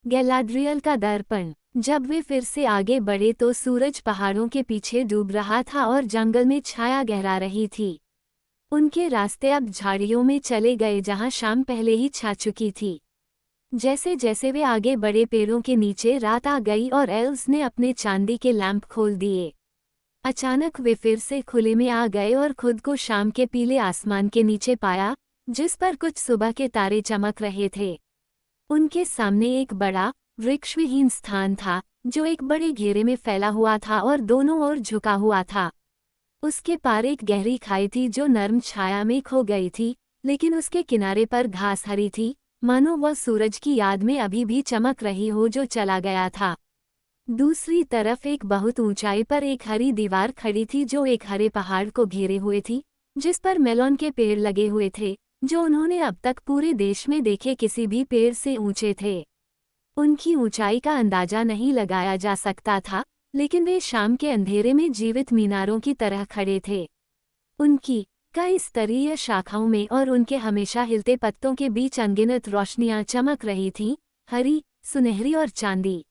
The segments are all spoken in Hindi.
गैलाड्रियल का दर्पण। जब वे फिर से आगे बढ़े तो सूरज पहाड़ों के पीछे डूब रहा था और जंगल में छाया गहरा रही थी। उनके रास्ते अब झाड़ियों में चले गए जहां शाम पहले ही छा चुकी थी। जैसे जैसे वे आगे बढ़े पेड़ों के नीचे रात आ गई और एल्व्स ने अपने चांदी के लैंप खोल दिए। अचानक वे फिर से खुले में आ गए और खुद को शाम के पीले आसमान के नीचे पाया, जिस पर कुछ सुबह के तारे चमक रहे थे। उनके सामने एक बड़ा, वृक्षविहीन स्थान था, जो एक बड़े घेरे में फैला हुआ था और दोनों ओर झुका हुआ था। उसके पार एक गहरी खाई थी जो नर्म छाया में खो गई थी, लेकिन उसके किनारे पर घास हरी थी, मानो वह सूरज की याद में अभी भी चमक रही हो जो चला गया था। दूसरी तरफ एक बहुत ऊंचाई पर एक हरी दीवार खड़ी थी जो एक हरे पहाड़ को घेरे हुए थी, जिस पर मेलोन के पेड़ लगे हुए थे, जो उन्होंने अब तक पूरे देश में देखे किसी भी पेड़ से ऊंचे थे। उनकी ऊंचाई का अंदाजा नहीं लगाया जा सकता था, लेकिन वे शाम के अंधेरे में जीवित मीनारों की तरह खड़े थे। उनकी कई स्तरीय शाखाओं में और उनके हमेशा हिलते पत्तों के बीच अनगिनत रोशनियां चमक रही थीं, हरी, सुनहरी और चांदी।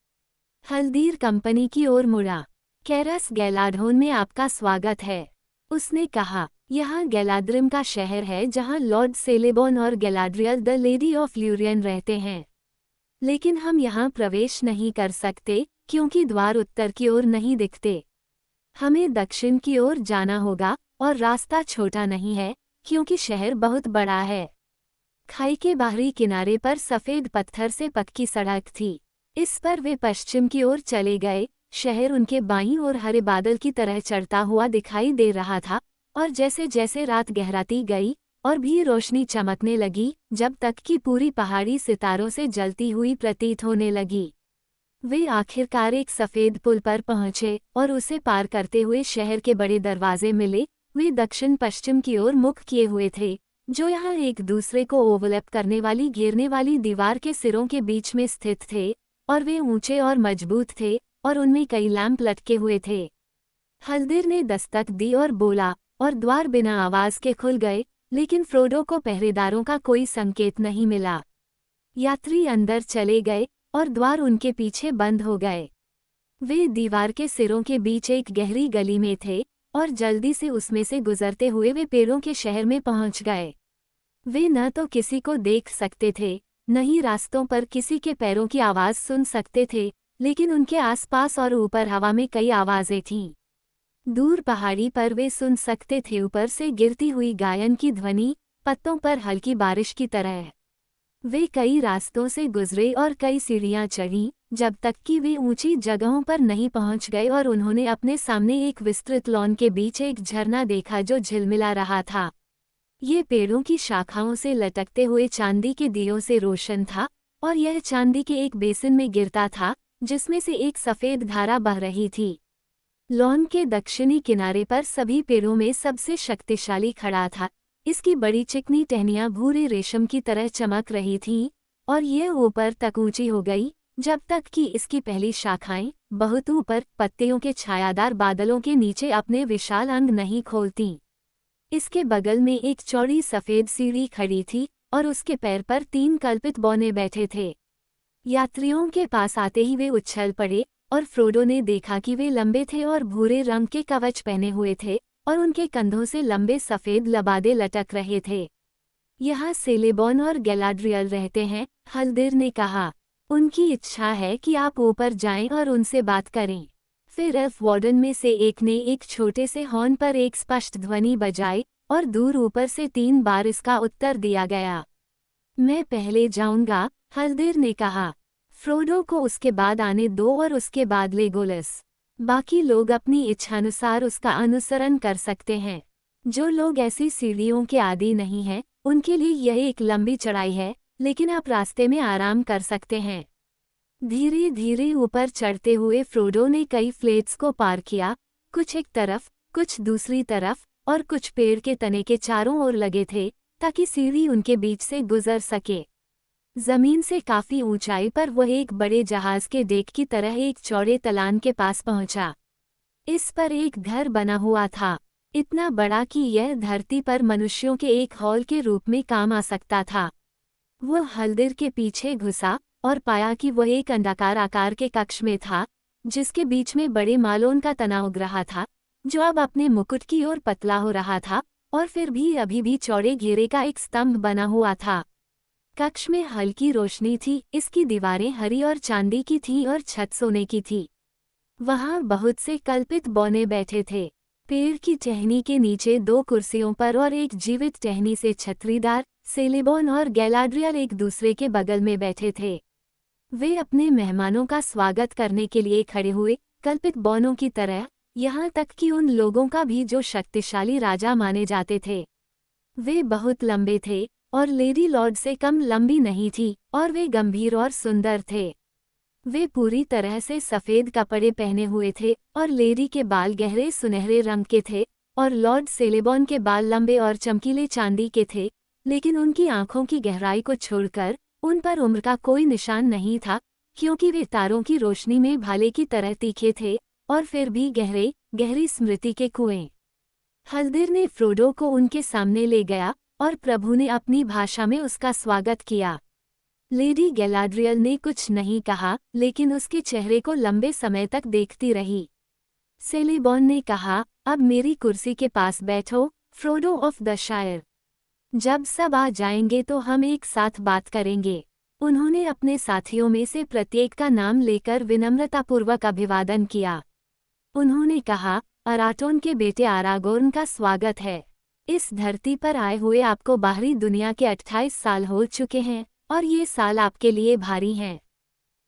हल्दीर कंपनी की ओर मुड़ा। कैरस गैलाड्रोन में आपका स्वागत है, उसने कहा। यहाँ गैलाड्रिम का शहर है जहाँ लॉर्ड सेलेबॉन और गैलाड्रियल द लेडी ऑफ ल्यूरियन रहते हैं। लेकिन हम यहाँ प्रवेश नहीं कर सकते क्योंकि द्वार उत्तर की ओर नहीं दिखते। हमें दक्षिण की ओर जाना होगा और रास्ता छोटा नहीं है क्योंकि शहर बहुत बड़ा है। खाई के बाहरी किनारे पर सफ़ेद पत्थर से पक्की सड़क थी। इस पर वे पश्चिम की ओर चले गए। शहर उनके बाईं ओर हरे बादल की तरह चढ़ता हुआ दिखाई दे रहा था, और जैसे जैसे रात गहराती गई और भी रोशनी चमकने लगी, जब तक कि पूरी पहाड़ी सितारों से जलती हुई प्रतीत होने लगी। वे आखिरकार एक सफ़ेद पुल पर पहुंचे और उसे पार करते हुए शहर के बड़े दरवाजे मिले। वे दक्षिण पश्चिम की ओर मुख किए हुए थे, जो यहाँ एक दूसरे को ओवरलैप करने वाली घेरने वाली दीवार के सिरों के बीच में स्थित थे, और वे ऊंचे और मजबूत थे और उनमें कई लैंप लटके हुए थे। हल्दीर ने दस्तक दी और बोला, और द्वार बिना आवाज के खुल गए, लेकिन फ्रोडो को पहरेदारों का कोई संकेत नहीं मिला। यात्री अंदर चले गए और द्वार उनके पीछे बंद हो गए। वे दीवार के सिरों के बीच एक गहरी गली में थे और जल्दी से उसमें से गुजरते हुए वे पेड़ों के शहर में पहुंच गए। वे न तो किसी को देख सकते थे, न ही रास्तों पर किसी के पैरों की आवाज़ सुन सकते थे, लेकिन उनके आसपास और ऊपर हवा में कई आवाज़ें थीं। दूर पहाड़ी पर वे सुन सकते थे ऊपर से गिरती हुई गायन की ध्वनि, पत्तों पर हल्की बारिश की तरह। वे कई रास्तों से गुजरे और कई सीढ़ियां चढ़ीं, जब तक कि वे ऊंची जगहों पर नहीं पहुंच गए और उन्होंने अपने सामने एक विस्तृत लॉन के बीच एक झरना देखा जो झिलमिला रहा था। ये पेड़ों की शाखाओं से लटकते हुए चांदी के दियों से रोशन था, और यह चांदी के एक बेसिन में गिरता था, जिसमें से एक सफ़ेद धारा बह रही थी। लॉन के दक्षिणी किनारे पर सभी पेड़ों में सबसे शक्तिशाली खड़ा था। इसकी बड़ी चिकनी टहनियां भूरे रेशम की तरह चमक रही थीं, और यह ऊपर तक ऊंची हो गई, जब तक कि इसकी पहली शाखाएं बहुत ऊपर पत्तियों के छायादार बादलों के नीचे अपने विशाल अंग नहीं खोलतीं। इसके बगल में एक चौड़ी सफ़ेद सीढ़ी खड़ी थी और उसके पैर पर 3 कल्पित बौने बैठे थे। यात्रियों के पास आते ही वे उछल पड़े, और फ्रोडो ने देखा कि वे लंबे थे और भूरे रंग के कवच पहने हुए थे, और उनके कंधों से लंबे सफ़ेद लबादे लटक रहे थे। यहाँ सेलेबॉन और गैलाड्रियल रहते हैं, हल्दीर ने कहा। उनकी इच्छा है कि आप ऊपर जाएं और उनसे बात करें। फिर एल्फ वार्डन में से एक ने एक छोटे से हॉर्न पर एक स्पष्ट ध्वनि बजाई, और दूर ऊपर से 3 बार इसका उत्तर दिया गया। मैं पहले जाऊंगा, हल्दीर ने कहा। फ्रोडो को उसके बाद आने दो और उसके बाद लेगोलस। बाकी लोग अपनी इच्छानुसार उसका अनुसरण कर सकते हैं। जो लोग ऐसी सीढ़ियों के आदी नहीं हैं, उनके लिए यह एक लंबी चढ़ाई है, लेकिन आप रास्ते में आराम कर सकते हैं। धीरे धीरे ऊपर चढ़ते हुए फ्रोडो ने कई फ्लेट्स को पार किया, कुछ एक तरफ, कुछ दूसरी तरफ, और कुछ पेड़ के तने के चारों ओर लगे थे, ताकि सीढ़ी उनके बीच से गुजर सके। जमीन से काफी ऊंचाई पर वह एक बड़े जहाज के डेक की तरह एक चौड़े तलान के पास पहुंचा। इस पर एक घर बना हुआ था, इतना बड़ा कि यह धरती पर मनुष्यों के एक हॉल के रूप में काम आ सकता था। वह हल्दीर के पीछे घुसा और पाया कि वह एक अंडाकार आकार के कक्ष में था, जिसके बीच में बड़े मालोन का तनाव ग्रहा था, जो अब अपने मुकुट की ओर पतला हो रहा था और फिर भी अभी भी चौड़े घेरे का एक स्तंभ बना हुआ था। कक्ष में हल्की रोशनी थी, इसकी दीवारें हरी और चांदी की थीं और छत सोने की थी। वहां बहुत से कल्पित बौने बैठे थे। पेड़ की टहनी के नीचे 2 कुर्सियों पर और एक जीवित टहनी से छतरीदार सेलेबॉन और गैलाड्रियल एक दूसरे के बगल में बैठे थे। वे अपने मेहमानों का स्वागत करने के लिए खड़े हुए, कल्पित बौनों की तरह, यहाँ तक कि उन लोगों का भी जो शक्तिशाली राजा माने जाते थे। वे बहुत लंबे थे और लेडी लॉर्ड से कम लंबी नहीं थी, और वे गंभीर और सुंदर थे। वे पूरी तरह से सफ़ेद कपड़े पहने हुए थे और लेडी के बाल गहरे सुनहरे रंग के थे और लॉर्ड सेलेबॉन के बाल लंबे और चमकीले चांदी के थे, लेकिन उनकी आंखों की गहराई को छोड़कर उन पर उम्र का कोई निशान नहीं था, क्योंकि वे तारों की रोशनी में भाले की तरह तीखे थे और फिर भी गहरी स्मृति के कुएं। हल्दीर ने फ्रोडो को उनके सामने ले गया और प्रभु ने अपनी भाषा में उसका स्वागत किया। लेडी गैलाड्रियल ने कुछ नहीं कहा, लेकिन उसके चेहरे को लंबे समय तक देखती रही। सेलेबॉन ने कहा, अब मेरी कुर्सी के पास बैठो, फ्रोडो ऑफ द शायर। जब सब आ जाएंगे तो हम एक साथ बात करेंगे। उन्होंने अपने साथियों में से प्रत्येक का नाम लेकर विनम्रतापूर्वक अभिवादन किया। उन्होंने कहा, अराटोन के बेटे आरागोर्न का स्वागत है। इस धरती पर आए हुए आपको बाहरी दुनिया के 28 साल हो चुके हैं और ये साल आपके लिए भारी हैं।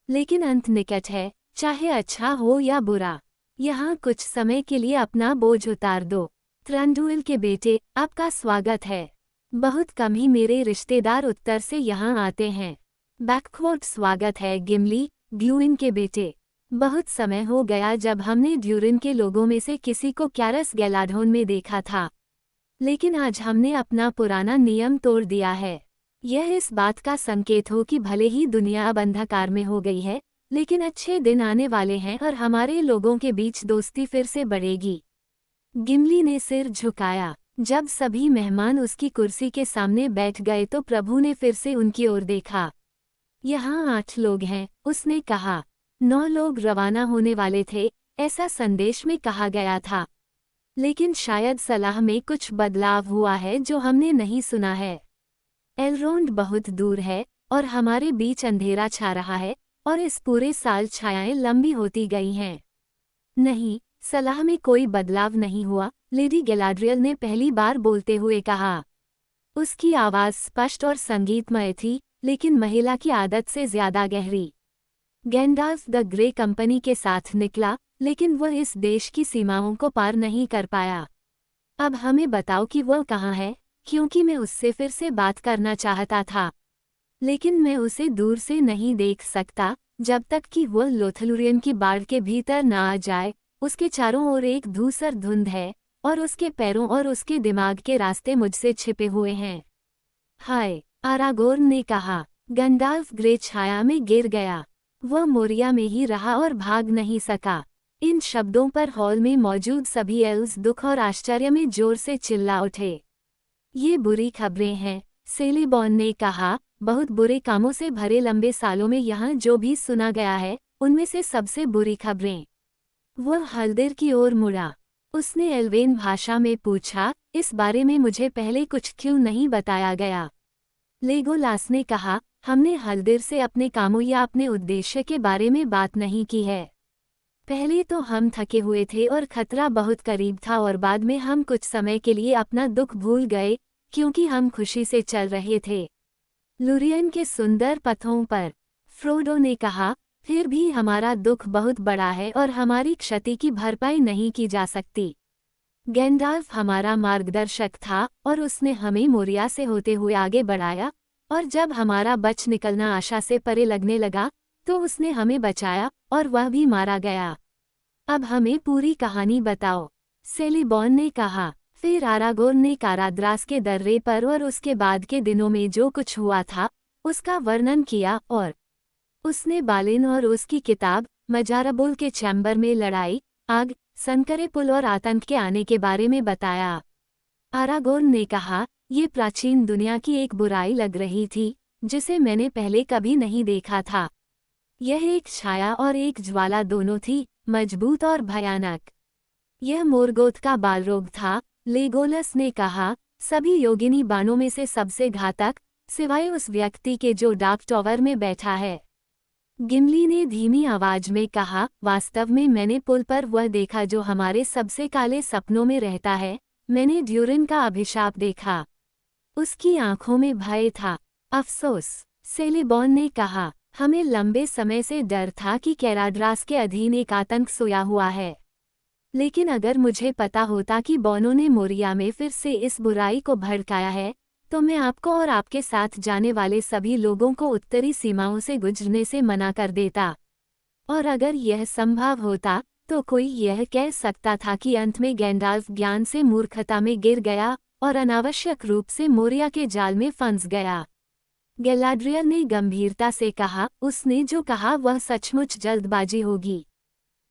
लेकिन अंत निकट है, चाहे अच्छा हो या बुरा। यहाँ कुछ समय के लिए अपना बोझ उतार दो। थ्रंडुइल के बेटे, आपका स्वागत है। बहुत कम ही मेरे रिश्तेदार उत्तर से यहाँ आते हैं। बैकवर्ड स्वागत है गिमली, ड्यूरिन के बेटे। बहुत समय हो गया जब हमने ड्यूरिन के लोगों में से किसी को कैरस गैलाडोन में देखा था, लेकिन आज हमने अपना पुराना नियम तोड़ दिया है। यह इस बात का संकेत हो कि भले ही दुनिया अब अंधकार में हो गई है, लेकिन अच्छे दिन आने वाले हैं और हमारे लोगों के बीच दोस्ती फिर से बढ़ेगी। गिमली ने सिर झुकाया। जब सभी मेहमान उसकी कुर्सी के सामने बैठ गए तो प्रभु ने फिर से उनकी ओर देखा। यहाँ 8 लोग हैं, उसने कहा। 9 लोग रवाना होने वाले थे, ऐसा संदेश में कहा गया था। लेकिन शायद सलाह में कुछ बदलाव हुआ है जो हमने नहीं सुना है। एलरोंड बहुत दूर है और हमारे बीच अंधेरा छा रहा है और इस पूरे साल छायाएं लंबी होती गई हैं। नहीं, सलाह में कोई बदलाव नहीं हुआ, लेडी गैलाड्रियल ने पहली बार बोलते हुए कहा। उसकी आवाज़ स्पष्ट और संगीतमय थी, लेकिन महिला की आदत से ज्यादा गहरी। गैंडाल्फ द ग्रे कंपनी के साथ निकला, लेकिन वह इस देश की सीमाओं को पार नहीं कर पाया। अब हमें बताओ कि वह कहाँ है, क्योंकि मैं उससे फिर से बात करना चाहता था, लेकिन मैं उसे दूर से नहीं देख सकता जब तक कि वह लोथलुरियन की बाड़ के भीतर न आ जाए। उसके चारों ओर एक धूसर धुंध है और उसके पैरों और उसके दिमाग के रास्ते मुझसे छिपे हुए हैं। हाय, आरागोर्न ने कहा। गंडाल्फ ग्रे छाया में गिर गया। वह मोरिया में ही रहा और भाग नहीं सका। इन शब्दों पर हॉल में मौजूद सभी एल्व्स दुख और आश्चर्य में जोर से चिल्ला उठे। ये बुरी खबरें हैं, सेलेबॉन ने कहा। बहुत बुरे कामों से भरे लंबे सालों में यहाँ जो भी सुना गया है, उनमें से सबसे बुरी खबरें। वह हल्दीर की ओर मुड़ा। उसने एल्वेन भाषा में पूछा, इस बारे में मुझे पहले कुछ क्यों नहीं बताया गया? लेगोलास ने कहा, हमने हल्दीर से अपने कामों या अपने उद्देश्य के बारे में बात नहीं की है। पहले तो हम थके हुए थे और खतरा बहुत करीब था, और बाद में हम कुछ समय के लिए अपना दुख भूल गए क्योंकि हम खुशी से चल रहे थे लुरियन के सुंदर पथों पर। फ्रोडो ने कहा, फिर भी हमारा दुख बहुत बड़ा है और हमारी क्षति की भरपाई नहीं की जा सकती। गैंडाल्फ हमारा मार्गदर्शक था और उसने हमें मोरिया से होते हुए आगे बढ़ाया, और जब हमारा बच निकलना आशा से परे लगने लगा तो उसने हमें बचाया और वह भी मारा गया। अब हमें पूरी कहानी बताओ, सेलेबॉन ने कहा। फिर आरागोर्न ने काराद्रास के दर्रे पर और उसके बाद के दिनों में जो कुछ हुआ था उसका वर्णन किया, और उसने बालिन और उसकी किताब मजारबुल के चैम्बर में लड़ाई, आग, संकरे पुल और आतंक के आने के बारे में बताया। आरागोर्न ने कहा, ये प्राचीन दुनिया की एक बुराई लग रही थी, जिसे मैंने पहले कभी नहीं देखा था। यह एक छाया और एक ज्वाला दोनों थी, मजबूत और भयानक। यह मोर्गोथ का बालरोग था, लेगोलस ने कहा, सभी योगिनी बाणों में से सबसे घातक, सिवाय उस व्यक्ति के जो डार्क टॉवर में बैठा है। गिमली ने धीमी आवाज में कहा, वास्तव में मैंने पुल पर वह देखा जो हमारे सबसे काले सपनों में रहता है। मैंने ड्यूरिन का अभिशाप देखा। उसकी आंखों में भय था, अफसोस। सेलिबॉन ने कहा, हमें लंबे समय से डर था कि कैराड्रास के अधीन एक आतंक सोया हुआ है। लेकिन अगर मुझे पता होता कि बॉनो ने मोरिया में फिर से इस बुराई को भड़काया है, तो मैं आपको और आपके साथ जाने वाले सभी लोगों को उत्तरी सीमाओं से गुजरने से मना कर देता। और अगर यह संभव होता, तो कोई यह कह सकता था कि अंत में गैंडाल्फ ज्ञान से मूर्खता में गिर गया और अनावश्यक रूप से मोरिया के जाल में फंस गया। गैलाड्रियल ने गंभीरता से कहा, उसने जो कहा वह सचमुच जल्दबाजी होगी।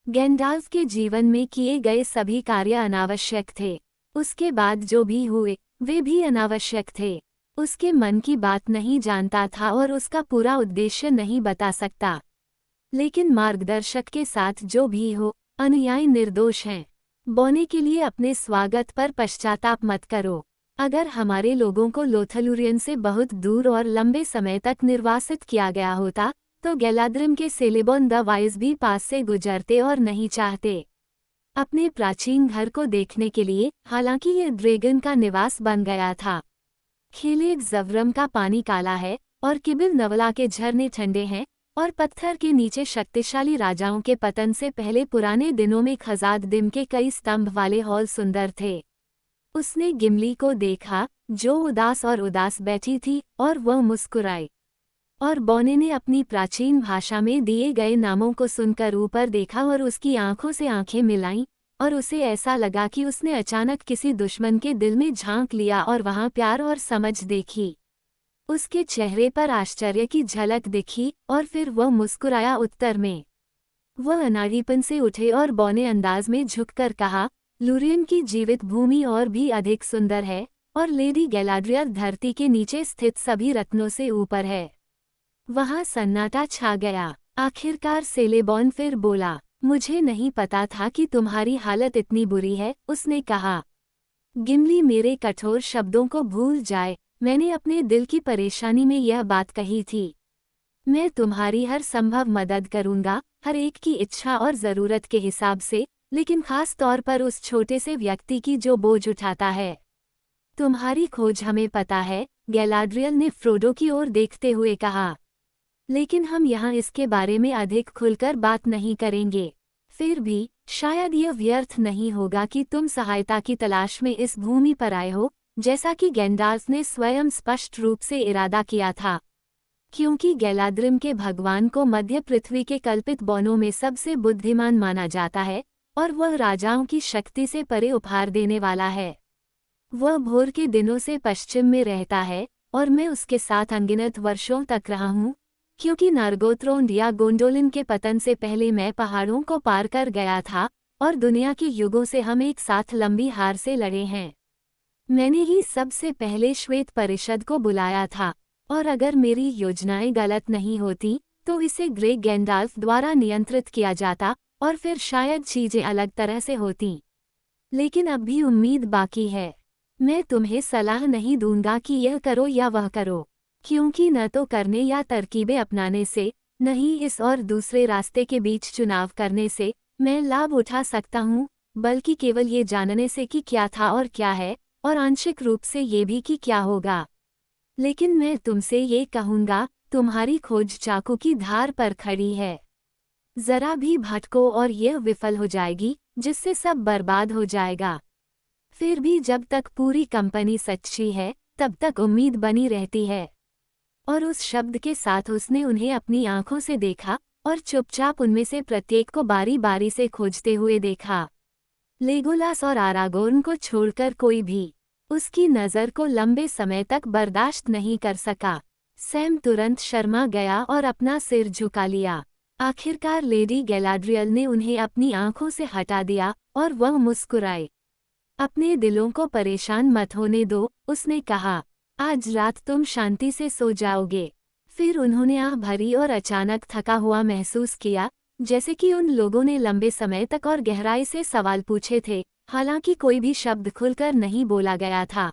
गैंडाल्फ के जीवन में किए गए सभी कार्य अनावश्यक थे। उसके बाद जो भी हुए, वे भी अनावश्यक थे। उसके मन की बात नहीं जानता था और उसका पूरा उद्देश्य नहीं बता सकता। लेकिन मार्गदर्शक के साथ जो भी हो, अनुयायी निर्दोष हैं। बोने के लिए अपने स्वागत पर पश्चाताप मत करो। अगर हमारे लोगों को लोथलुरियन से बहुत दूर और लंबे समय तक निर्वासित किया गया होता, तो गैलाद्रिम के सेलेबॉन द वाइज भी पास से गुजरते और नहीं चाहते अपने प्राचीन घर को देखने के लिए, हालांकि यह ड्रैगन का निवास बन गया था। खिलेग जवरम का पानी काला है और किबिल नवला के झरने ठंडे हैं, और पत्थर के नीचे शक्तिशाली राजाओं के पतन से पहले पुराने दिनों में खजाद दिम के कई स्तंभ वाले हॉल सुंदर थे। उसने गिमली को देखा, जो उदास और उदास बैठी थी, और वह मुस्कुराई। और बॉने ने अपनी प्राचीन भाषा में दिए गए नामों को सुनकर ऊपर देखा और उसकी आंखों से आंखें मिलाईं, और उसे ऐसा लगा कि उसने अचानक किसी दुश्मन के दिल में झांक लिया और वहां प्यार और समझ देखी। उसके चेहरे पर आश्चर्य की झलक दिखी और फिर वह मुस्कुराया उत्तर में। वह अनाड़ीपन से उठे और बौने अंदाज में झुककर कहा, लूरियन की जीवित भूमि और भी अधिक सुंदर है, और लेडी गैलाड्रियल धरती के नीचे स्थित सभी रत्नों से ऊपर है। वहां सन्नाटा छा गया। आखिरकार सेलेबॉन फिर बोला, मुझे नहीं पता था कि तुम्हारी हालत इतनी बुरी है, उसने कहा। गिमली मेरे कठोर शब्दों को भूल जाए, मैंने अपने दिल की परेशानी में यह बात कही थी। मैं तुम्हारी हर संभव मदद करूंगा, हर एक की इच्छा और ज़रूरत के हिसाब से, लेकिन खास तौर पर उस छोटे से व्यक्ति की जो बोझ उठाता है। तुम्हारी खोज हमें पता है, गैलाड्रियल ने फ्रोडो की ओर देखते हुए कहा। लेकिन हम यहाँ इसके बारे में अधिक खुलकर बात नहीं करेंगे। फिर भी, शायद यह व्यर्थ नहीं होगा कि तुम सहायता की तलाश में इस भूमि पर आए हो, जैसा कि गैंडाल्फ ने स्वयं स्पष्ट रूप से इरादा किया था। क्योंकि गैलाद्रिम के भगवान को मध्य पृथ्वी के कल्पित बौनों में सबसे बुद्धिमान माना जाता है, और वह राजाओं की शक्ति से परे उपहार देने वाला है। वह भोर के दिनों से पश्चिम में रहता है, और मैं उसके साथ अनगिनत वर्षों तक रहा हूँ, क्योंकि नार्गोथ्रोंड या गोंडोलिन के पतन से पहले मैं पहाड़ों को पार कर गया था, और दुनिया के युगों से हम एक साथ लंबी हार से लड़े हैं। मैंने ही सबसे पहले श्वेत परिषद को बुलाया था, और अगर मेरी योजनाएं गलत नहीं होती, तो इसे ग्रे गैंडाल्फ द्वारा नियंत्रित किया जाता, और फिर शायद चीजें अलग तरह से होतीं। लेकिन अब भी उम्मीद बाकी है। मैं तुम्हें सलाह नहीं दूंगा कि यह करो या वह करो, क्योंकि न तो करने या तरकीबें अपनाने से, न ही इस और दूसरे रास्ते के बीच चुनाव करने से मैं लाभ उठा सकता हूँ, बल्कि केवल ये जानने से कि क्या था और क्या है, और आंशिक रूप से ये भी कि क्या होगा। लेकिन मैं तुमसे ये कहूँगा, तुम्हारी खोज चाकू की धार पर खड़ी है। जरा भी भटको और यह विफल हो जाएगी, जिससे सब बर्बाद हो जाएगा। फिर भी जब तक पूरी कंपनी सच्ची है, तब तक उम्मीद बनी रहती है। और उस शब्द के साथ उसने उन्हें अपनी आंखों से देखा, और चुपचाप उनमें से प्रत्येक को बारी बारी से खोजते हुए देखा। लेगोलास और आरागोर्न को छोड़कर कोई भी उसकी नज़र को लंबे समय तक बर्दाश्त नहीं कर सका। सैम तुरंत शर्मा गया और अपना सिर झुका लिया। आखिरकार लेडी गैलाड्रियल ने उन्हें अपनी आंखों से हटा दिया, और वह मुस्कुराई। अपने दिलों को परेशान मत होने दो, उसने कहा। आज रात तुम शांति से सो जाओगे। फिर उन्होंने आह भरी और अचानक थका हुआ महसूस किया, जैसे कि उन लोगों ने लंबे समय तक और गहराई से सवाल पूछे थे, हालांकि कोई भी शब्द खुलकर नहीं बोला गया था।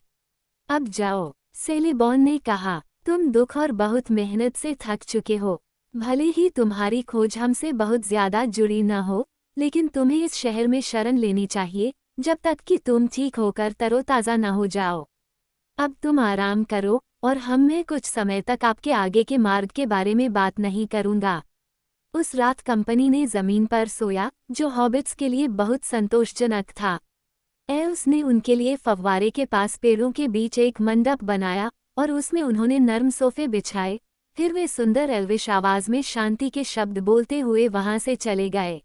अब जाओ, सेलिबॉन ने कहा, तुम दुख और बहुत मेहनत से थक चुके हो। भले ही तुम्हारी खोज हमसे बहुत ज्यादा जुड़ी न हो, लेकिन तुम्हें इस शहर में शरण लेनी चाहिए जब तक कि तुम ठीक होकर तरोताज़ा न हो जाओ। अब तुम आराम करो और मैं कुछ समय तक आपके आगे के मार्ग के बारे में बात नहीं करूंगा। उस रात कंपनी ने जमीन पर सोया, जो हॉबिट्स के लिए बहुत संतोषजनक था। एल्व्स ने उनके लिए फव्वारे के पास पेड़ों के बीच एक मंडप बनाया और उसमें उन्होंने नर्म सोफे बिछाए। फिर वे सुंदर एल्विश आवाज में शांति के शब्द बोलते हुए वहां से चले गए।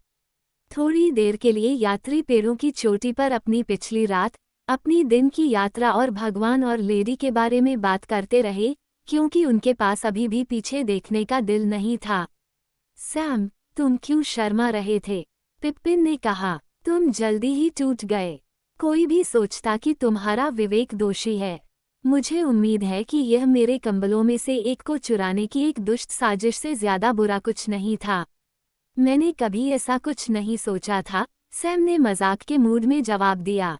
थोड़ी देर के लिए यात्री पेड़ों की चोटी पर अपनी पिछली रात, अपनी दिन की यात्रा और भगवान और लेडी के बारे में बात करते रहे, क्योंकि उनके पास अभी भी पीछे देखने का दिल नहीं था। सैम, तुम क्यों शर्मा रहे थे? पिप्पिन ने कहा, तुम जल्दी ही टूट गए। कोई भी सोचता कि तुम्हारा विवेक दोषी है। मुझे उम्मीद है कि यह मेरे कंबलों में से एक को चुराने की एक दुष्ट साजिश से ज्यादा बुरा कुछ नहीं था। मैंने कभी ऐसा कुछ नहीं सोचा था, सैम ने मजाक के मूड में जवाब दिया।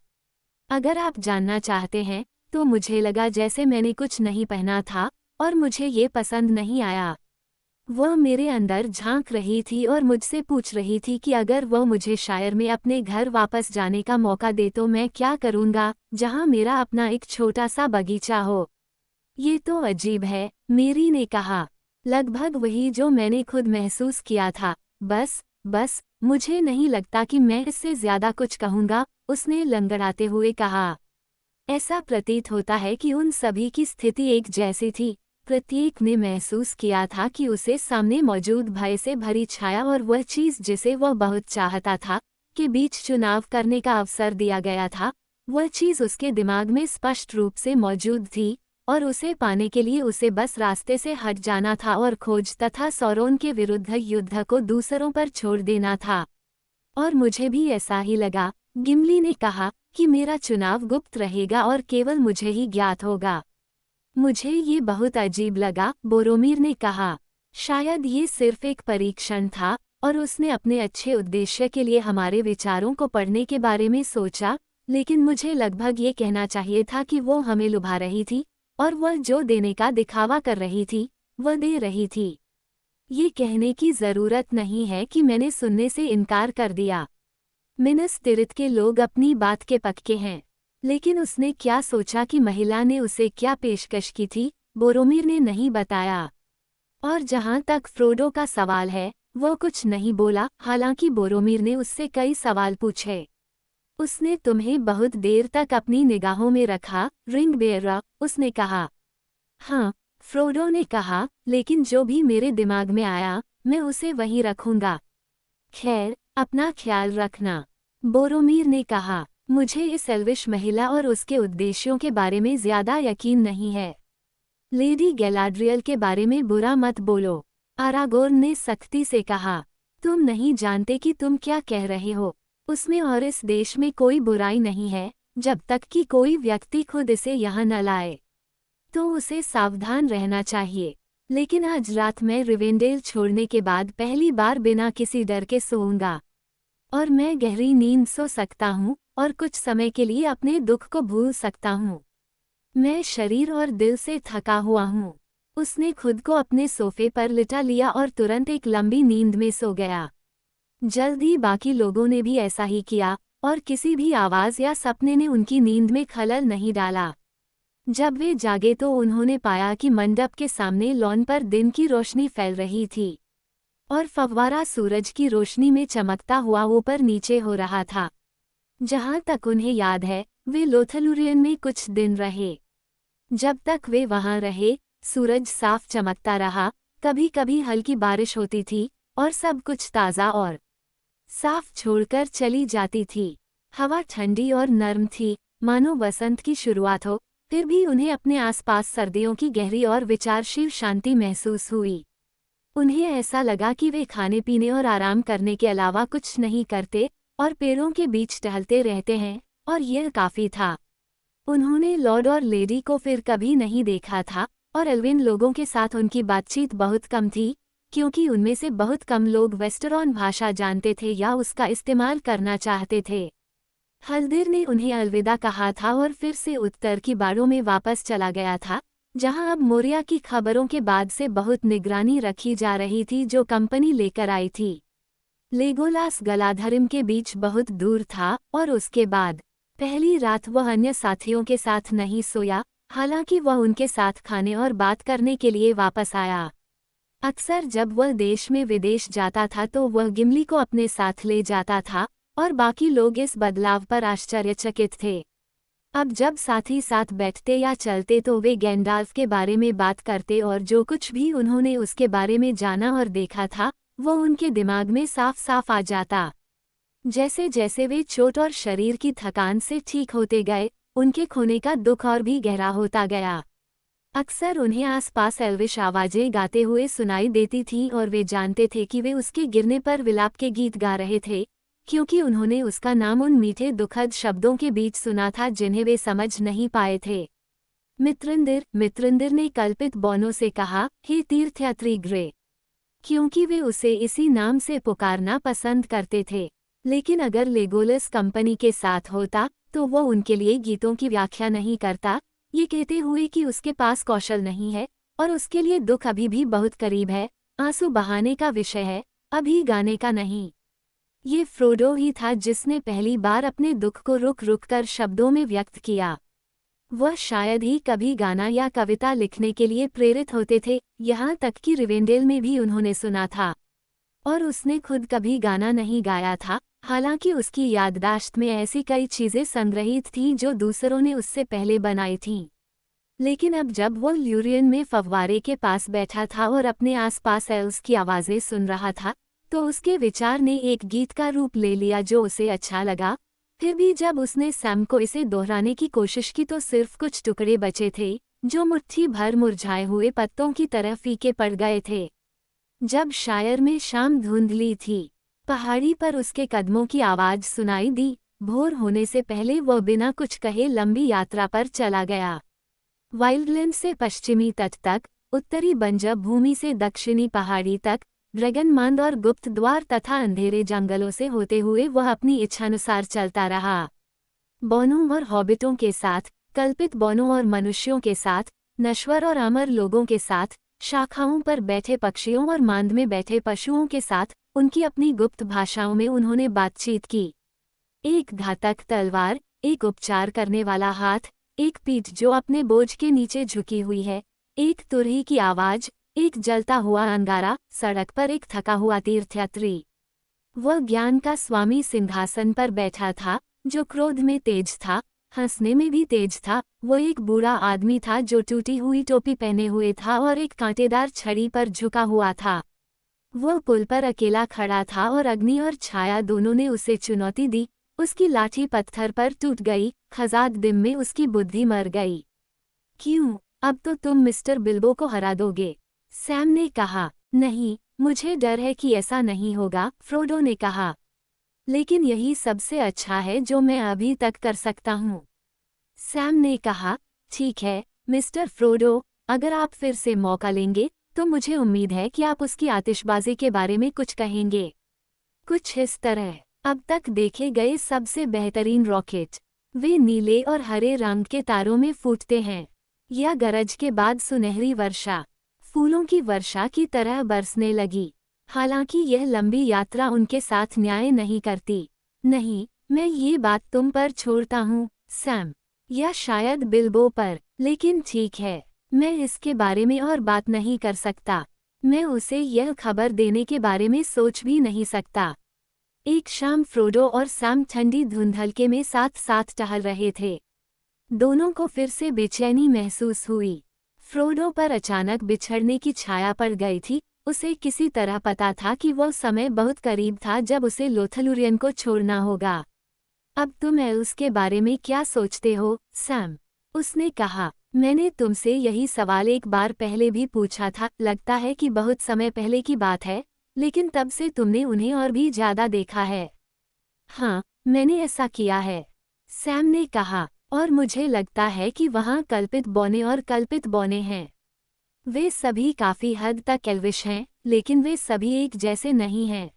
अगर आप जानना चाहते हैं, तो मुझे लगा जैसे मैंने कुछ नहीं पहना था और मुझे ये पसंद नहीं आया। वह मेरे अंदर झांक रही थी और मुझसे पूछ रही थी कि अगर वह मुझे शायर में अपने घर वापस जाने का मौका दे तो मैं क्या करूंगा, जहां मेरा अपना एक छोटा सा बगीचा हो। ये तो अजीब है, मेरी ने कहा। लगभग वही जो मैंने खुद महसूस किया था। बस, मुझे नहीं लगता कि मैं इससे ज्यादा कुछ कहूंगा, उसने लंगड़ाते हुए कहा। ऐसा प्रतीत होता है कि उन सभी की स्थिति एक जैसी थी। प्रत्येक ने महसूस किया था कि उसे सामने मौजूद भय से भरी छाया और वह चीज जिसे वह बहुत चाहता था, के बीच चुनाव करने का अवसर दिया गया था। वह चीज उसके दिमाग में स्पष्ट रूप से मौजूद थी और उसे पाने के लिए उसे बस रास्ते से हट जाना था और खोज तथा सौरोन के विरुद्ध युद्ध को दूसरों पर छोड़ देना था। और मुझे भी ऐसा ही लगा, गिम्ली ने कहा, कि मेरा चुनाव गुप्त रहेगा और केवल मुझे ही ज्ञात होगा। मुझे ये बहुत अजीब लगा, बोरोमीर ने कहा। शायद ये सिर्फ एक परीक्षण था और उसने अपने अच्छे उद्देश्य के लिए हमारे विचारों को पढ़ने के बारे में सोचा, लेकिन मुझे लगभग ये कहना चाहिए था कि वो हमें लुभा रही थी और वह जो देने का दिखावा कर रही थी, वह दे रही थी। ये कहने की जरूरत नहीं है कि मैंने सुनने से इनकार कर दिया। मिनस तिरित के लोग अपनी बात के पक्के हैं, लेकिन उसने क्या सोचा कि महिला ने उसे क्या पेशकश की थी, बोरोमीर ने नहीं बताया। और जहां तक फ्रोडो का सवाल है, वह कुछ नहीं बोला, हालांकि बोरोमीर ने उससे कई सवाल पूछे। उसने तुम्हें बहुत देर तक अपनी निगाहों में रखा, रिंग बेयरा, उसने कहा। हाँ, फ्रोडो ने कहा, लेकिन जो भी मेरे दिमाग में आया, मैं उसे वहीं रखूंगा। खैर, अपना ख्याल रखना, बोरोमीर ने कहा। मुझे इस एल्विश महिला और उसके उद्देश्यों के बारे में ज्यादा यकीन नहीं है। लेडी गैलाड्रियल के बारे में बुरा मत बोलो, आरागोर्न ने सख्ती से कहा। तुम नहीं जानते कि तुम क्या कह रहे हो। उसमें और इस देश में कोई बुराई नहीं है, जब तक कि कोई व्यक्ति खुद इसे यहाँ न लाए। तो उसे सावधान रहना चाहिए। लेकिन आज रात मैं रिवेंडेल छोड़ने के बाद पहली बार बिना किसी डर के सोऊंगा। और मैं गहरी नींद सो सकता हूँ और कुछ समय के लिए अपने दुख को भूल सकता हूँ। मैं शरीर और दिल से थका हुआ हूँ। उसने खुद को अपने सोफे पर लिटा लिया और तुरंत एक लंबी नींद में सो गया। जल्द ही बाकी लोगों ने भी ऐसा ही किया और किसी भी आवाज या सपने ने उनकी नींद में खलल नहीं डाला। जब वे जागे तो उन्होंने पाया कि मंडप के सामने लॉन पर दिन की रोशनी फैल रही थी और फव्वारा सूरज की रोशनी में चमकता हुआ ऊपर नीचे हो रहा था। जहां तक उन्हें याद है, वे लोथलुरियन में कुछ दिन रहे। जब तक वे वहां रहे, सूरज साफ चमकता रहा, कभी कभी हल्की बारिश होती थी और सब कुछ ताज़ा और साफ छोड़कर चली जाती थी। हवा ठंडी और नर्म थी, मानो बसंत की शुरुआत हो, फिर भी उन्हें अपने आसपास सर्दियों की गहरी और विचारशील शांति महसूस हुई। उन्हें ऐसा लगा कि वे खाने पीने और आराम करने के अलावा कुछ नहीं करते और पेड़ों के बीच टहलते रहते हैं, और यह काफी था। उन्होंने लॉर्ड और लेडी को फिर कभी नहीं देखा था, और एल्विन लोगों के साथ उनकी बातचीत बहुत कम थी, क्योंकि उनमें से बहुत कम लोग वेस्टर्न भाषा जानते थे या उसका इस्तेमाल करना चाहते थे। हल्दीर ने उन्हें अलविदा कहा था और फिर से उत्तर की बाड़ों में वापस चला गया था, जहां अब मोरिया की खबरों के बाद से बहुत निगरानी रखी जा रही थी जो कंपनी लेकर आई थी। लेगोलास गलाधरिम के बीच बहुत दूर था और उसके बाद पहली रात वह अन्य साथियों के साथ नहीं सोया, हालांकि वह उनके साथ खाने और बात करने के लिए वापस आया। अक्सर जब वह देश में विदेश जाता था तो वह गिमली को अपने साथ ले जाता था और बाकी लोग इस बदलाव पर आश्चर्यचकित थे। अब जब साथी साथ बैठते या चलते तो वे गैंडाल्फ के बारे में बात करते और जो कुछ भी उन्होंने उसके बारे में जाना और देखा था वो उनके दिमाग में साफ साफ आ जाता। जैसे जैसे वे चोट और शरीर की थकान से ठीक होते गए, उनके खोने का दुख और भी गहरा होता गया। अक्सर उन्हें आसपास एल्विश आवाजें गाते हुए सुनाई देती थीं और वे जानते थे कि वे उसके गिरने पर विलाप के गीत गा रहे थे, क्योंकि उन्होंने उसका नाम उन मीठे दुखद शब्दों के बीच सुना था जिन्हें वे समझ नहीं पाए थे। मित्रंदिर ने कल्पित बोनो से कहा, हे तीर्थयात्री ग्रे, क्योंकि वे उसे इसी नाम से पुकारना पसंद करते थे। लेकिन अगर लेगोलस कंपनी के साथ होता तो वो उनके लिए गीतों की व्याख्या नहीं करता, ये कहते हुए कि उसके पास कौशल नहीं है और उसके लिए दुख अभी भी बहुत करीब है, आंसू बहाने का विषय है, अभी गाने का नहीं। ये फ्रोडो ही था जिसने पहली बार अपने दुख को रुक रुक कर शब्दों में व्यक्त किया। वह शायद ही कभी गाना या कविता लिखने के लिए प्रेरित होते थे, यहाँ तक कि रिवेंडेल में भी उन्होंने सुना था। और उसने खुद कभी गाना नहीं गाया था, हालांकि उसकी याददाश्त में ऐसी कई चीजें संग्रहित थीं जो दूसरों ने उससे पहले बनाई थीं। लेकिन अब जब वो ल्यूरियन में फव्वारे के पास बैठा था और अपने आसपास एल्स की आवाज़ें सुन रहा था, तो उसके विचार ने एक गीत का रूप ले लिया जो उसे अच्छा लगा। फिर भी जब उसने सैम को इसे दोहराने की कोशिश की तो सिर्फ कुछ टुकड़े बचे थे, जो मुट्ठी भर मुरझाए हुए पत्तों की तरह फीके पड़ गए थे। जब शायर में शाम धुंधली थी, पहाड़ी पर उसके कदमों की आवाज़ सुनाई दी। भोर होने से पहले वह बिना कुछ कहे लंबी यात्रा पर चला गया। वाइल्डलैंड से पश्चिमी तट तक, उत्तरी बंजर भूमि से दक्षिणी पहाड़ी तक, ड्रैगनमांद और गुप्त द्वार तथा अंधेरे जंगलों से होते हुए वह अपनी इच्छानुसार चलता रहा। बोनों और हॉबिटों के साथ, कल्पित बोनों और मनुष्यों के साथ, नश्वर और अमर लोगों के साथ, शाखाओं पर बैठे पक्षियों और मांद में बैठे पशुओं के साथ, उनकी अपनी गुप्त भाषाओं में उन्होंने बातचीत की। एक घातक तलवार, एक उपचार करने वाला हाथ, एक पीठ जो अपने बोझ के नीचे झुकी हुई है, एक तुरही की आवाज, एक जलता हुआ अंगारा, सड़क पर एक थका हुआ तीर्थयात्री। वह ज्ञान का स्वामी सिंहासन पर बैठा था, जो क्रोध में तेज था, हंसने में भी तेज था। वो एक बूढ़ा आदमी था जो टूटी हुई टोपी पहने हुए था और एक कांटेदार छड़ी पर झुका हुआ था। वह पुल पर अकेला खड़ा था और अग्नि और छाया दोनों ने उसे चुनौती दी। उसकी लाठी पत्थर पर टूट गई, खजाद दिन में उसकी बुद्धि मर गई। क्यों, अब तो तुम मिस्टर बिल्बो को हरा दोगे, सैम ने कहा। नहीं, मुझे डर है कि ऐसा नहीं होगा, फ्रोडो ने कहा। लेकिन यही सबसे अच्छा है जो मैं अभी तक कर सकता हूँ, सैम ने कहा। ठीक है, मिस्टर फ्रोडो, अगर आप फिर से मौका लेंगे तो मुझे उम्मीद है कि आप उसकी आतिशबाजी के बारे में कुछ कहेंगे। कुछ इस तरह, अब तक देखे गए सबसे बेहतरीन रॉकेट। वे नीले और हरे रंग के तारों में फूटते हैं, या गरज के बाद सुनहरी वर्षा, फूलों की वर्षा की तरह बरसने लगी। हालांकि यह लंबी यात्रा उनके साथ न्याय नहीं करती। नहीं, मैं ये बात तुम पर छोड़ता हूँ, सैम, या शायद बिल्बो पर। लेकिन ठीक है, मैं इसके बारे में और बात नहीं कर सकता। मैं उसे यह खबर देने के बारे में सोच भी नहीं सकता। एक शाम फ्रोडो और सैम ठंडी धुंधलके में साथ साथ टहल रहे थे। दोनों को फिर से बेचैनी महसूस हुई। फ्रोडो पर अचानक बिछड़ने की छाया पड़ गई थी। उसे किसी तरह पता था कि वह समय बहुत करीब था जब उसे लोथलुरियन को छोड़ना होगा। अब तुम एल्स के बारे में क्या सोचते हो, सैम? उसने कहा। मैंने तुमसे यही सवाल एक बार पहले भी पूछा था, लगता है कि बहुत समय पहले की बात है, लेकिन तब से तुमने उन्हें और भी ज्यादा देखा है। हाँ, मैंने ऐसा किया है, सैम ने कहा, और मुझे लगता है कि वहाँ कल्पित बौने और कल्पित बौने हैं। वे सभी काफी हद तक एल्विश हैं, लेकिन वे सभी एक जैसे नहीं हैं।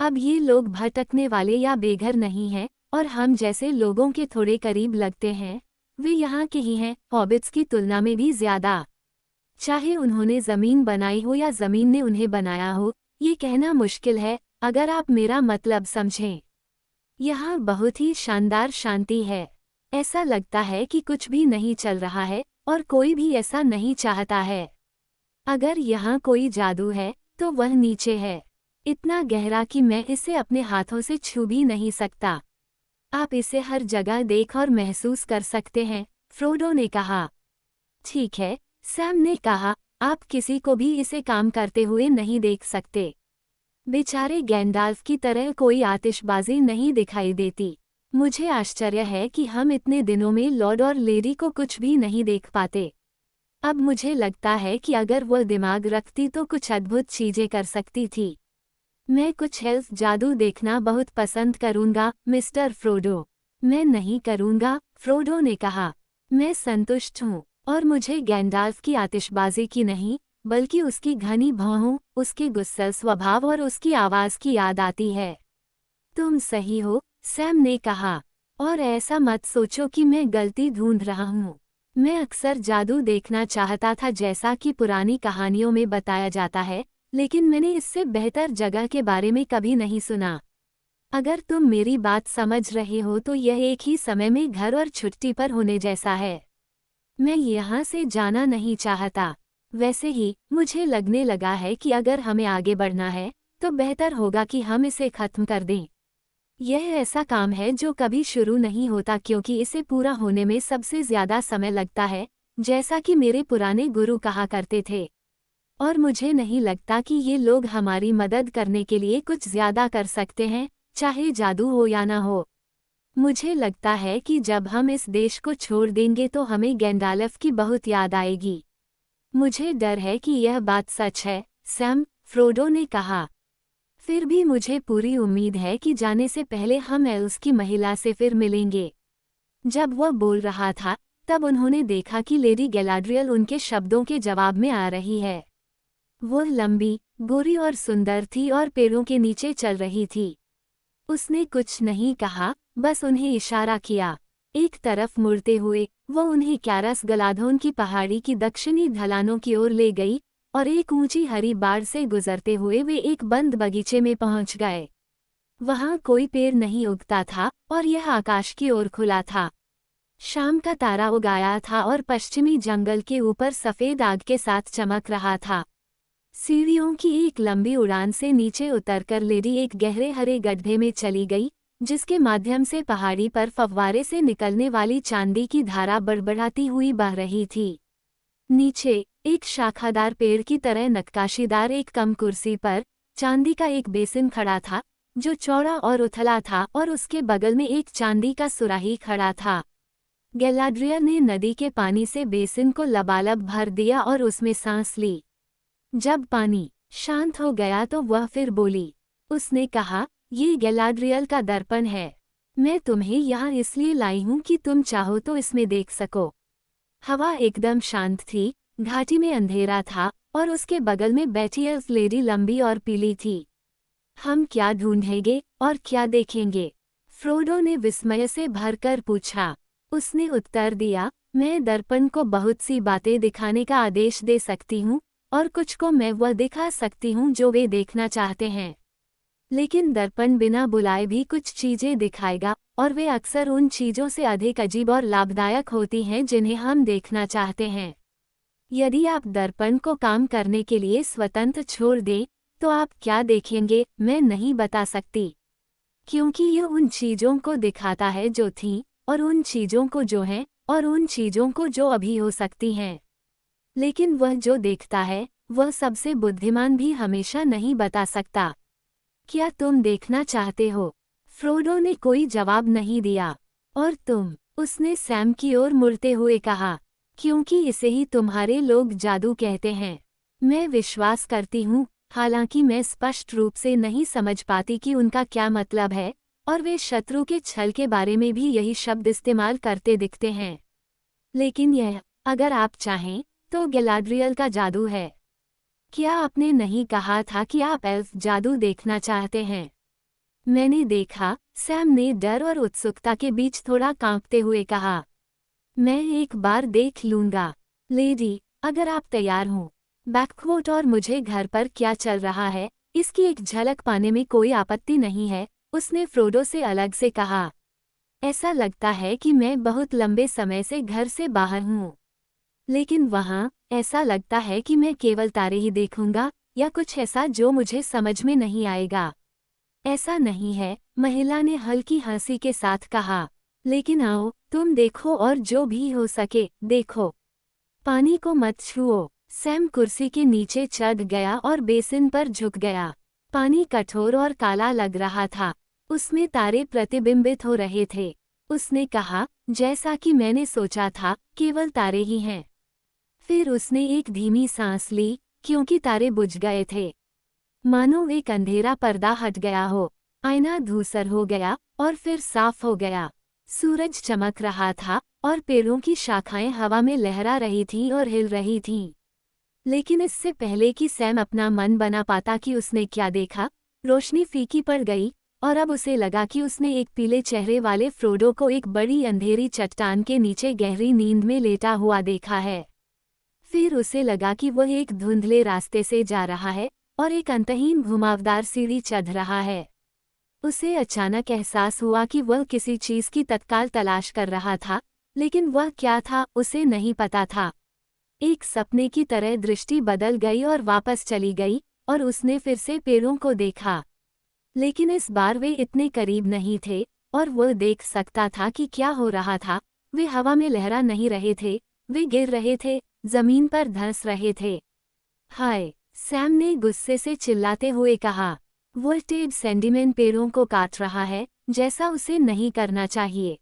अब ये लोग भटकने वाले या बेघर नहीं हैं, और हम जैसे लोगों के थोड़े करीब लगते हैं। वे यहाँ के ही हैं, हॉबिट्स की तुलना में भी ज्यादा। चाहे उन्होंने जमीन बनाई हो या जमीन ने उन्हें बनाया हो, ये कहना मुश्किल है, अगर आप मेरा मतलब समझें। यहाँ बहुत ही शानदार शांति है। ऐसा लगता है कि कुछ भी नहीं चल रहा है, और कोई भी ऐसा नहीं चाहता है। अगर यहाँ कोई जादू है, तो वह नीचे है, इतना गहरा कि मैं इसे अपने हाथों से छू भी नहीं सकता। आप इसे हर जगह देख और महसूस कर सकते हैं, फ्रोडो ने कहा। ठीक है, सैम ने कहा, आप किसी को भी इसे काम करते हुए नहीं देख सकते। बेचारे गैंडाल्फ की तरह कोई आतिशबाजी नहीं दिखाई देती। मुझे आश्चर्य है कि हम इतने दिनों में लॉर्ड और लेडी को कुछ भी नहीं देख पाते। अब मुझे लगता है कि अगर वह दिमाग रखती तो कुछ अद्भुत चीजें कर सकती थी। मैं कुछ हेल्थ जादू देखना बहुत पसंद करूंगा, मिस्टर फ्रोडो। मैं नहीं करूंगा, फ्रोडो ने कहा। मैं संतुष्ट हूँ, और मुझे गैंडाल्फ की आतिशबाजी की नहीं, बल्कि उसकी घनी भौहों, उसके गुस्सैल स्वभाव और उसकी आवाज की याद आती है। तुम सही हो, सैम ने कहा, और ऐसा मत सोचो कि मैं गलती ढूंढ रहा हूँ। मैं अक्सर जादू देखना चाहता था जैसा कि पुरानी कहानियों में बताया जाता है, लेकिन मैंने इससे बेहतर जगह के बारे में कभी नहीं सुना। अगर तुम मेरी बात समझ रहे हो तो यह एक ही समय में घर और छुट्टी पर होने जैसा है। मैं यहाँ से जाना नहीं चाहता। वैसे ही मुझे लगने लगा है कि अगर हमें आगे बढ़ना है, तो बेहतर होगा कि हम इसे खत्म कर दें। यह ऐसा काम है जो कभी शुरू नहीं होता क्योंकि इसे पूरा होने में सबसे ज्यादा समय लगता है, जैसा कि मेरे पुराने गुरु कहा करते थे। और मुझे नहीं लगता कि ये लोग हमारी मदद करने के लिए कुछ ज्यादा कर सकते हैं, चाहे जादू हो या ना हो। मुझे लगता है कि जब हम इस देश को छोड़ देंगे तो हमें गैंडाल्फ की बहुत याद आएगी। मुझे डर है कि यह बात सच है, सैम, फ्रोडो ने कहा। फिर भी मुझे पूरी उम्मीद है कि जाने से पहले हम एल्स की महिला से फिर मिलेंगे। जब वह बोल रहा था, तब उन्होंने देखा कि लेडी गैलाड्रियल उनके शब्दों के जवाब में आ रही है। वो लंबी, गोरी और सुंदर थी और पेड़ों के नीचे चल रही थी। उसने कुछ नहीं कहा, बस उन्हें इशारा किया। एक तरफ मुड़ते हुए वो उन्हें कैरस गलाधोन की पहाड़ी की दक्षिणी ढलानों की ओर ले गई, और एक ऊंची हरी बाड़ से गुजरते हुए वे एक बंद बगीचे में पहुंच गए। वहां कोई पेड़ नहीं उगता था, और यह आकाश की ओर खुला था। शाम का तारा उगाया था और पश्चिमी जंगल के ऊपर सफेद आग के साथ चमक रहा था। सीढ़ियों की एक लंबी उड़ान से नीचे उतरकर लेडी एक गहरे हरे गड्ढे में चली गई, जिसके माध्यम से पहाड़ी पर फव्वारे से निकलने वाली चांदी की धारा बड़बड़ाती हुई बह रही थी। नीचे एक शाखादार पेड़ की तरह नक्काशीदार एक कम कुर्सी पर चांदी का एक बेसिन खड़ा था, जो चौड़ा और उथला था, और उसके बगल में एक चांदी का सुराही खड़ा था। गैलाड्रियल ने नदी के पानी से बेसिन को लबालब भर दिया और उसमें सांस ली। जब पानी शांत हो गया तो वह फिर बोली। उसने कहा, ये गैलाड्रियल का दर्पण है। मैं तुम्हें यहाँ इसलिए लाई हूँ कि तुम चाहो तो इसमें देख सको। हवा एकदम शांत थी, घाटी में अंधेरा था, और उसके बगल में बैठी एल्फ लेडी लंबी और पीली थी। हम क्या ढूंढेंगे और क्या देखेंगे? फ्रोडो ने विस्मय से भरकर पूछा। उसने उत्तर दिया, मैं दर्पण को बहुत सी बातें दिखाने का आदेश दे सकती हूँ, और कुछ को मैं वह दिखा सकती हूँ जो वे देखना चाहते हैं। लेकिन दर्पण बिना बुलाए भी कुछ चीजें दिखाएगा, और वे अक्सर उन चीजों से अधिक अजीब और लाभदायक होती हैं जिन्हें हम देखना चाहते हैं। यदि आप दर्पण को काम करने के लिए स्वतंत्र छोड़ दें, तो आप क्या देखेंगे मैं नहीं बता सकती, क्योंकि यह उन चीजों को दिखाता है जो थीं, और उन चीजों को जो हैं, और उन चीजों को जो अभी हो सकती हैं। लेकिन वह जो देखता है, वह सबसे बुद्धिमान भी हमेशा नहीं बता सकता। क्या तुम देखना चाहते हो? फ्रोडो ने कोई जवाब नहीं दिया। और तुम? उसने सैम की ओर मुड़ते हुए कहा, क्योंकि इसे ही तुम्हारे लोग जादू कहते हैं। मैं विश्वास करती हूँ, हालांकि मैं स्पष्ट रूप से नहीं समझ पाती कि उनका क्या मतलब है, और वे शत्रु के छल के बारे में भी यही शब्द इस्तेमाल करते दिखते हैं। लेकिन यह, अगर आप चाहें, तो गैलाड्रियल का जादू है। क्या आपने नहीं कहा था कि आप एल्फ जादू देखना चाहते हैं? मैंने देखा, सैम ने डर और उत्सुकता के बीच थोड़ा कांपते हुए कहा। मैं एक बार देख लूंगा लेडी, अगर आप तैयार हों। बैकवोट और मुझे घर पर क्या चल रहा है इसकी एक झलक पाने में कोई आपत्ति नहीं है, उसने फ्रोडो से अलग से कहा। ऐसा लगता है कि मैं बहुत लंबे समय से घर से बाहर हूँ, लेकिन वहाँ ऐसा लगता है कि मैं केवल तारे ही देखूंगा या कुछ ऐसा जो मुझे समझ में नहीं आएगा। ऐसा नहीं है, महिला ने हल्की हंसी के साथ कहा। लेकिन आओ, तुम देखो और जो भी हो सके देखो। पानी को मत छुओ। सैम कुर्सी के नीचे चढ़ गया और बेसिन पर झुक गया। पानी कठोर और काला लग रहा था, उसमें तारे प्रतिबिंबित हो रहे थे। उसने कहा, जैसा कि मैंने सोचा था, केवल तारे ही हैं। फिर उसने एक धीमी सांस ली, क्योंकि तारे बुझ गए थे। मानो एक अंधेरा पर्दा हट गया हो। आईना धूसर हो गया और फिर साफ हो गया। सूरज चमक रहा था और पेड़ों की शाखाएं हवा में लहरा रही थीं और हिल रही थीं। लेकिन इससे पहले कि सैम अपना मन बना पाता कि उसने क्या देखा, रोशनी फीकी पड़ गई और अब उसे लगा कि उसने एक पीले चेहरे वाले फ्रोडो को एक बड़ी अंधेरी चट्टान के नीचे गहरी नींद में लेटा हुआ देखा है। फिर उसे लगा कि वह एक धुंधले रास्ते से जा रहा है और एक अंतहीन घुमावदार सीढ़ी चढ़ रहा है। उसे अचानक एहसास हुआ कि वह किसी चीज की तत्काल तलाश कर रहा था, लेकिन वह क्या था उसे नहीं पता था। एक सपने की तरह दृष्टि बदल गई और वापस चली गई और उसने फिर से पेड़ों को देखा। लेकिन इस बार वे इतने करीब नहीं थे और वह देख सकता था कि क्या हो रहा था। वे हवा में लहरा नहीं रहे थे, वे गिर रहे थे, जमीन पर धंस रहे थे। हाय, सैम ने गुस्से से चिल्लाते हुए कहा। वो टेड सेंडिमेंट पेड़ों को काट रहा है, जैसा उसे नहीं करना चाहिए।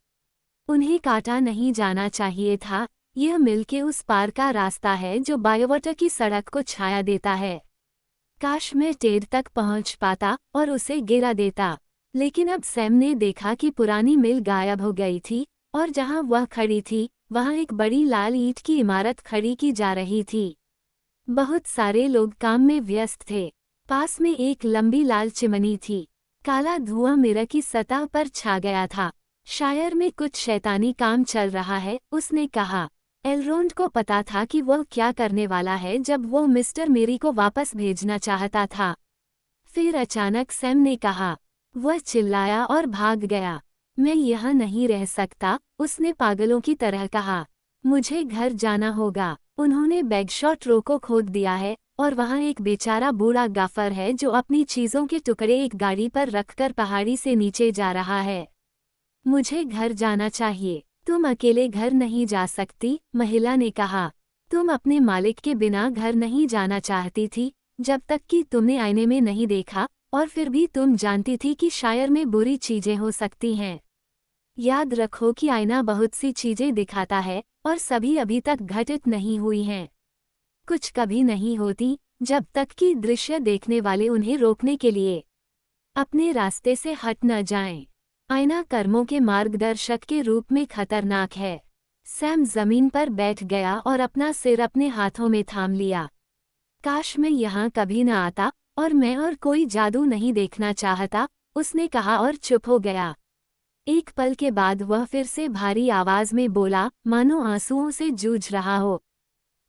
उन्हें काटा नहीं जाना चाहिए था। यह मिल के उस पार का रास्ता है जो बायोवाटर की सड़क को छाया देता है। काश मैं टेड तक पहुंच पाता और उसे गिरा देता। लेकिन अब सैम ने देखा कि पुरानी मिल गायब हो गई थी और जहां वह खड़ी थी वहां एक बड़ी लाल ईंट की इमारत खड़ी की जा रही थी। बहुत सारे लोग काम में व्यस्त थे। पास में एक लंबी लाल चिमनी थी। काला धुआं मिरर की सतह पर छा गया था। शायर में कुछ शैतानी काम चल रहा है, उसने कहा। एलरोंड को पता था कि वह क्या करने वाला है जब वो मिस्टर मेरी को वापस भेजना चाहता था। फिर अचानक सैम ने कहा। वह चिल्लाया और भाग गया। मैं यहाँ नहीं रह सकता, उसने पागलों की तरह कहा। मुझे घर जाना होगा। उन्होंने बैगशॉट रो को खोद दिया है और वहाँ एक बेचारा बूढ़ा गाफर है जो अपनी चीज़ों के टुकड़े एक गाड़ी पर रखकर पहाड़ी से नीचे जा रहा है। मुझे घर जाना चाहिए। तुम अकेले घर नहीं जा सकती, महिला ने कहा। तुम अपने मालिक के बिना घर नहीं जाना चाहती थी, जब तक कि तुमने आईने में नहीं देखा, और फिर भी तुम जानती थी कि शायर में बुरी चीजें हो सकती हैं। याद रखो कि आईना बहुत सी चीजें दिखाता है और सभी अभी तक घटित नहीं हुई हैं। कुछ कभी नहीं होती जब तक कि दृश्य देखने वाले उन्हें रोकने के लिए अपने रास्ते से हट न जाएं। आईना कर्मों के मार्गदर्शक के रूप में खतरनाक है। सैम जमीन पर बैठ गया और अपना सिर अपने हाथों में थाम लिया। काश मैं यहाँ कभी न आता और मैं और कोई जादू नहीं देखना चाहता, उसने कहा और चुप हो गया। एक पल के बाद वह फिर से भारी आवाज में बोला, मानो आंसुओं से जूझ रहा हो।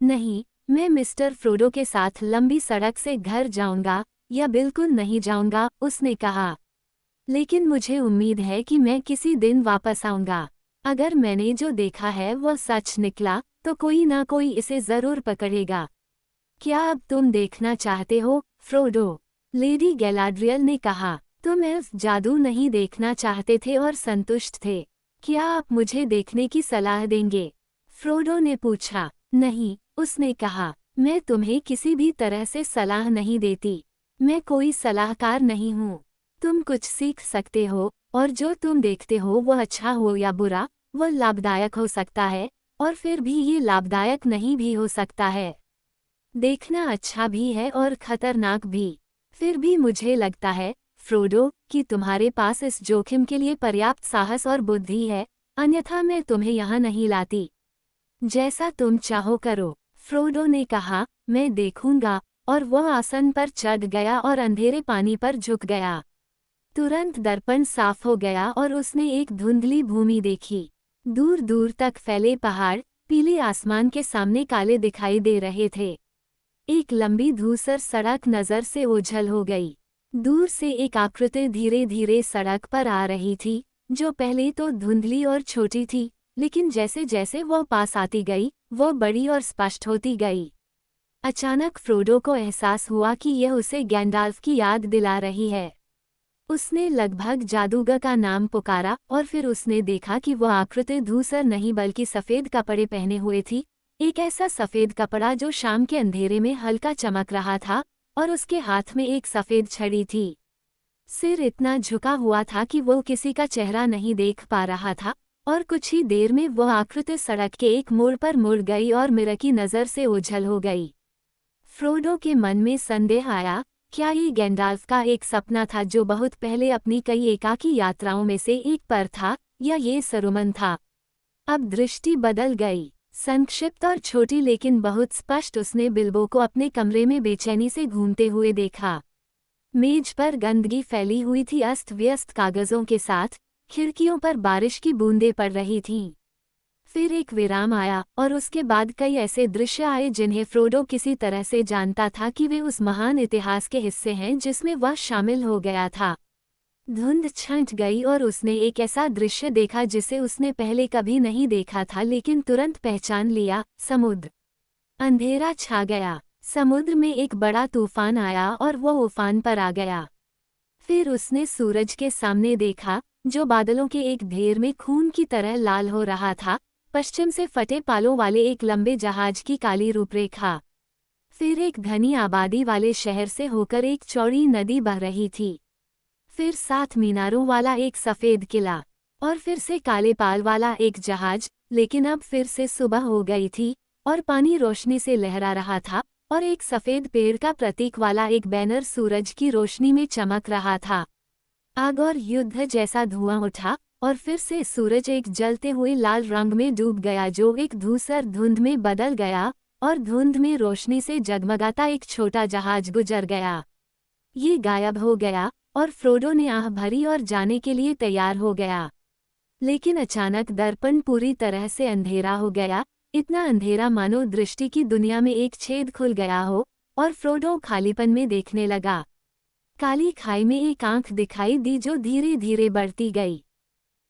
नहीं, मैं मिस्टर फ्रोडो के साथ लंबी सड़क से घर जाऊंगा या बिल्कुल नहीं जाऊंगा, उसने कहा। लेकिन मुझे उम्मीद है कि मैं किसी दिन वापस आऊंगा। अगर मैंने जो देखा है वह सच निकला तो कोई ना कोई इसे जरूर पकड़ेगा। क्या अब तुम देखना चाहते हो, फ्रोडो? लेडी गैलाड्रियल ने कहा। तुम एल्फ जादू नहीं देखना चाहते थे और संतुष्ट थे। क्या आप मुझे देखने की सलाह देंगे? फ्रोडो ने पूछा। नहीं, उसने कहा। मैं तुम्हें किसी भी तरह से सलाह नहीं देती। मैं कोई सलाहकार नहीं हूँ। तुम कुछ सीख सकते हो और जो तुम देखते हो वह अच्छा हो या बुरा, वह लाभदायक हो सकता है और फिर भी ये लाभदायक नहीं भी हो सकता है। देखना अच्छा भी है और खतरनाक भी। फिर भी मुझे लगता है, फ्रोडो, कि तुम्हारे पास इस जोखिम के लिए पर्याप्त साहस और बुद्धि है, अन्यथा मैं तुम्हें यहाँ नहीं लाती। जैसा तुम चाहो करो। फ्रोडो ने कहा, मैं देखूंगा, और वह आसन पर चढ़ गया और अंधेरे पानी पर झुक गया। तुरंत दर्पण साफ हो गया और उसने एक धुंधली भूमि देखी। दूर दूर तक फैले पहाड़ पीले आसमान के सामने काले दिखाई दे रहे थे। एक लंबी धूसर सड़क नजर से ओझल हो गई। दूर से एक आकृति धीरे धीरे सड़क पर आ रही थी, जो पहले तो धुंधली और छोटी थी, लेकिन जैसे जैसे वह पास आती गई, वह बड़ी और स्पष्ट होती गई। अचानक फ्रोडो को एहसास हुआ कि यह उसे गैंडाल्फ की याद दिला रही है। उसने लगभग जादूगर का नाम पुकारा और फिर उसने देखा कि वह आकृति धूसर नहीं बल्कि सफ़ेद कपड़े पहने हुए थी, एक ऐसा सफ़ेद कपड़ा जो शाम के अंधेरे में हल्का चमक रहा था, और उसके हाथ में एक सफ़ेद छड़ी थी। सिर इतना झुका हुआ था कि वो किसी का चेहरा नहीं देख पा रहा था, और कुछ ही देर में वह आकृति सड़क के एक मोड़ पर मुड़ गई और मिरर की नज़र से ओझल हो गई। फ्रोडो के मन में संदेह आया, क्या ये गैंडाल्फ का एक सपना था जो बहुत पहले अपनी कई एकाकी यात्राओं में से एक पर था, या ये सरुमन था? अब दृष्टि बदल गई। संक्षिप्त और छोटी लेकिन बहुत स्पष्ट उसने बिल्बो को अपने कमरे में बेचैनी से घूमते हुए देखा। मेज पर गंदगी फैली हुई थी, अस्त व्यस्त कागजों के साथ। खिड़कियों पर बारिश की बूंदें पड़ रही थीं। फिर एक विराम आया और उसके बाद कई ऐसे दृश्य आए जिन्हें फ्रोडो किसी तरह से जानता था कि वे उस महान इतिहास के हिस्से हैं जिसमें वह शामिल हो गया था। धुंध छंट गई और उसने एक ऐसा दृश्य देखा जिसे उसने पहले कभी नहीं देखा था, लेकिन तुरंत पहचान लिया। समुद्र। अंधेरा छा गया। समुद्र में एक बड़ा तूफान आया और वह उफान पर आ गया। फिर उसने सूरज के सामने देखा, जो बादलों के एक ढेर में खून की तरह लाल हो रहा था। पश्चिम से फटे पालों वाले एक लंबे जहाज की काली रूपरेखा। फिर एक घनी आबादी वाले शहर से होकर एक चौड़ी नदी बह रही थी। फिर 7 मीनारों वाला एक सफ़ेद किला, और फिर से काले पाल वाला एक जहाज। लेकिन अब फिर से सुबह हो गई थी, और पानी रोशनी से लहरा रहा था, और एक सफ़ेद पेड़ का प्रतीक वाला एक बैनर सूरज की रोशनी में चमक रहा था। आग और युद्ध जैसा धुआं उठा, और फिर से सूरज एक जलते हुए लाल रंग में डूब गया जो एक धूसर धुंध में बदल गया, और धुंध में रोशनी से जगमगाता एक छोटा जहाज गुजर गया। ये गायब हो गया, और फ्रोडो ने आह भरी और जाने के लिए तैयार हो गया। लेकिन अचानक दर्पण पूरी तरह से अंधेरा हो गया, इतना अंधेरा मानो दृष्टि की दुनिया में एक छेद खुल गया हो, और फ्रोडो खालीपन में देखने लगा। काली खाई में एक आंख दिखाई दी जो धीरे धीरे बढ़ती गई,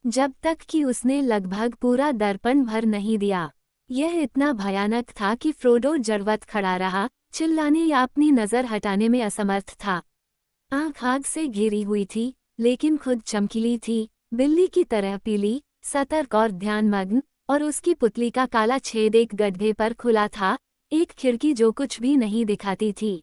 जब तक कि उसने लगभग पूरा दर्पण भर नहीं दिया। यह इतना भयानक था कि फ्रोडो जड़वत खड़ा रहा, चिल्लाने या अपनी नज़र हटाने में असमर्थ था। आंख आग से घिरी हुई थी, लेकिन खुद चमकीली थी, बिल्ली की तरह पीली, सतर्क और ध्यानमग्न, और उसकी पुतली का काला छेद एक गड्ढे पर खुला था, एक खिड़की जो कुछ भी नहीं दिखाती थी।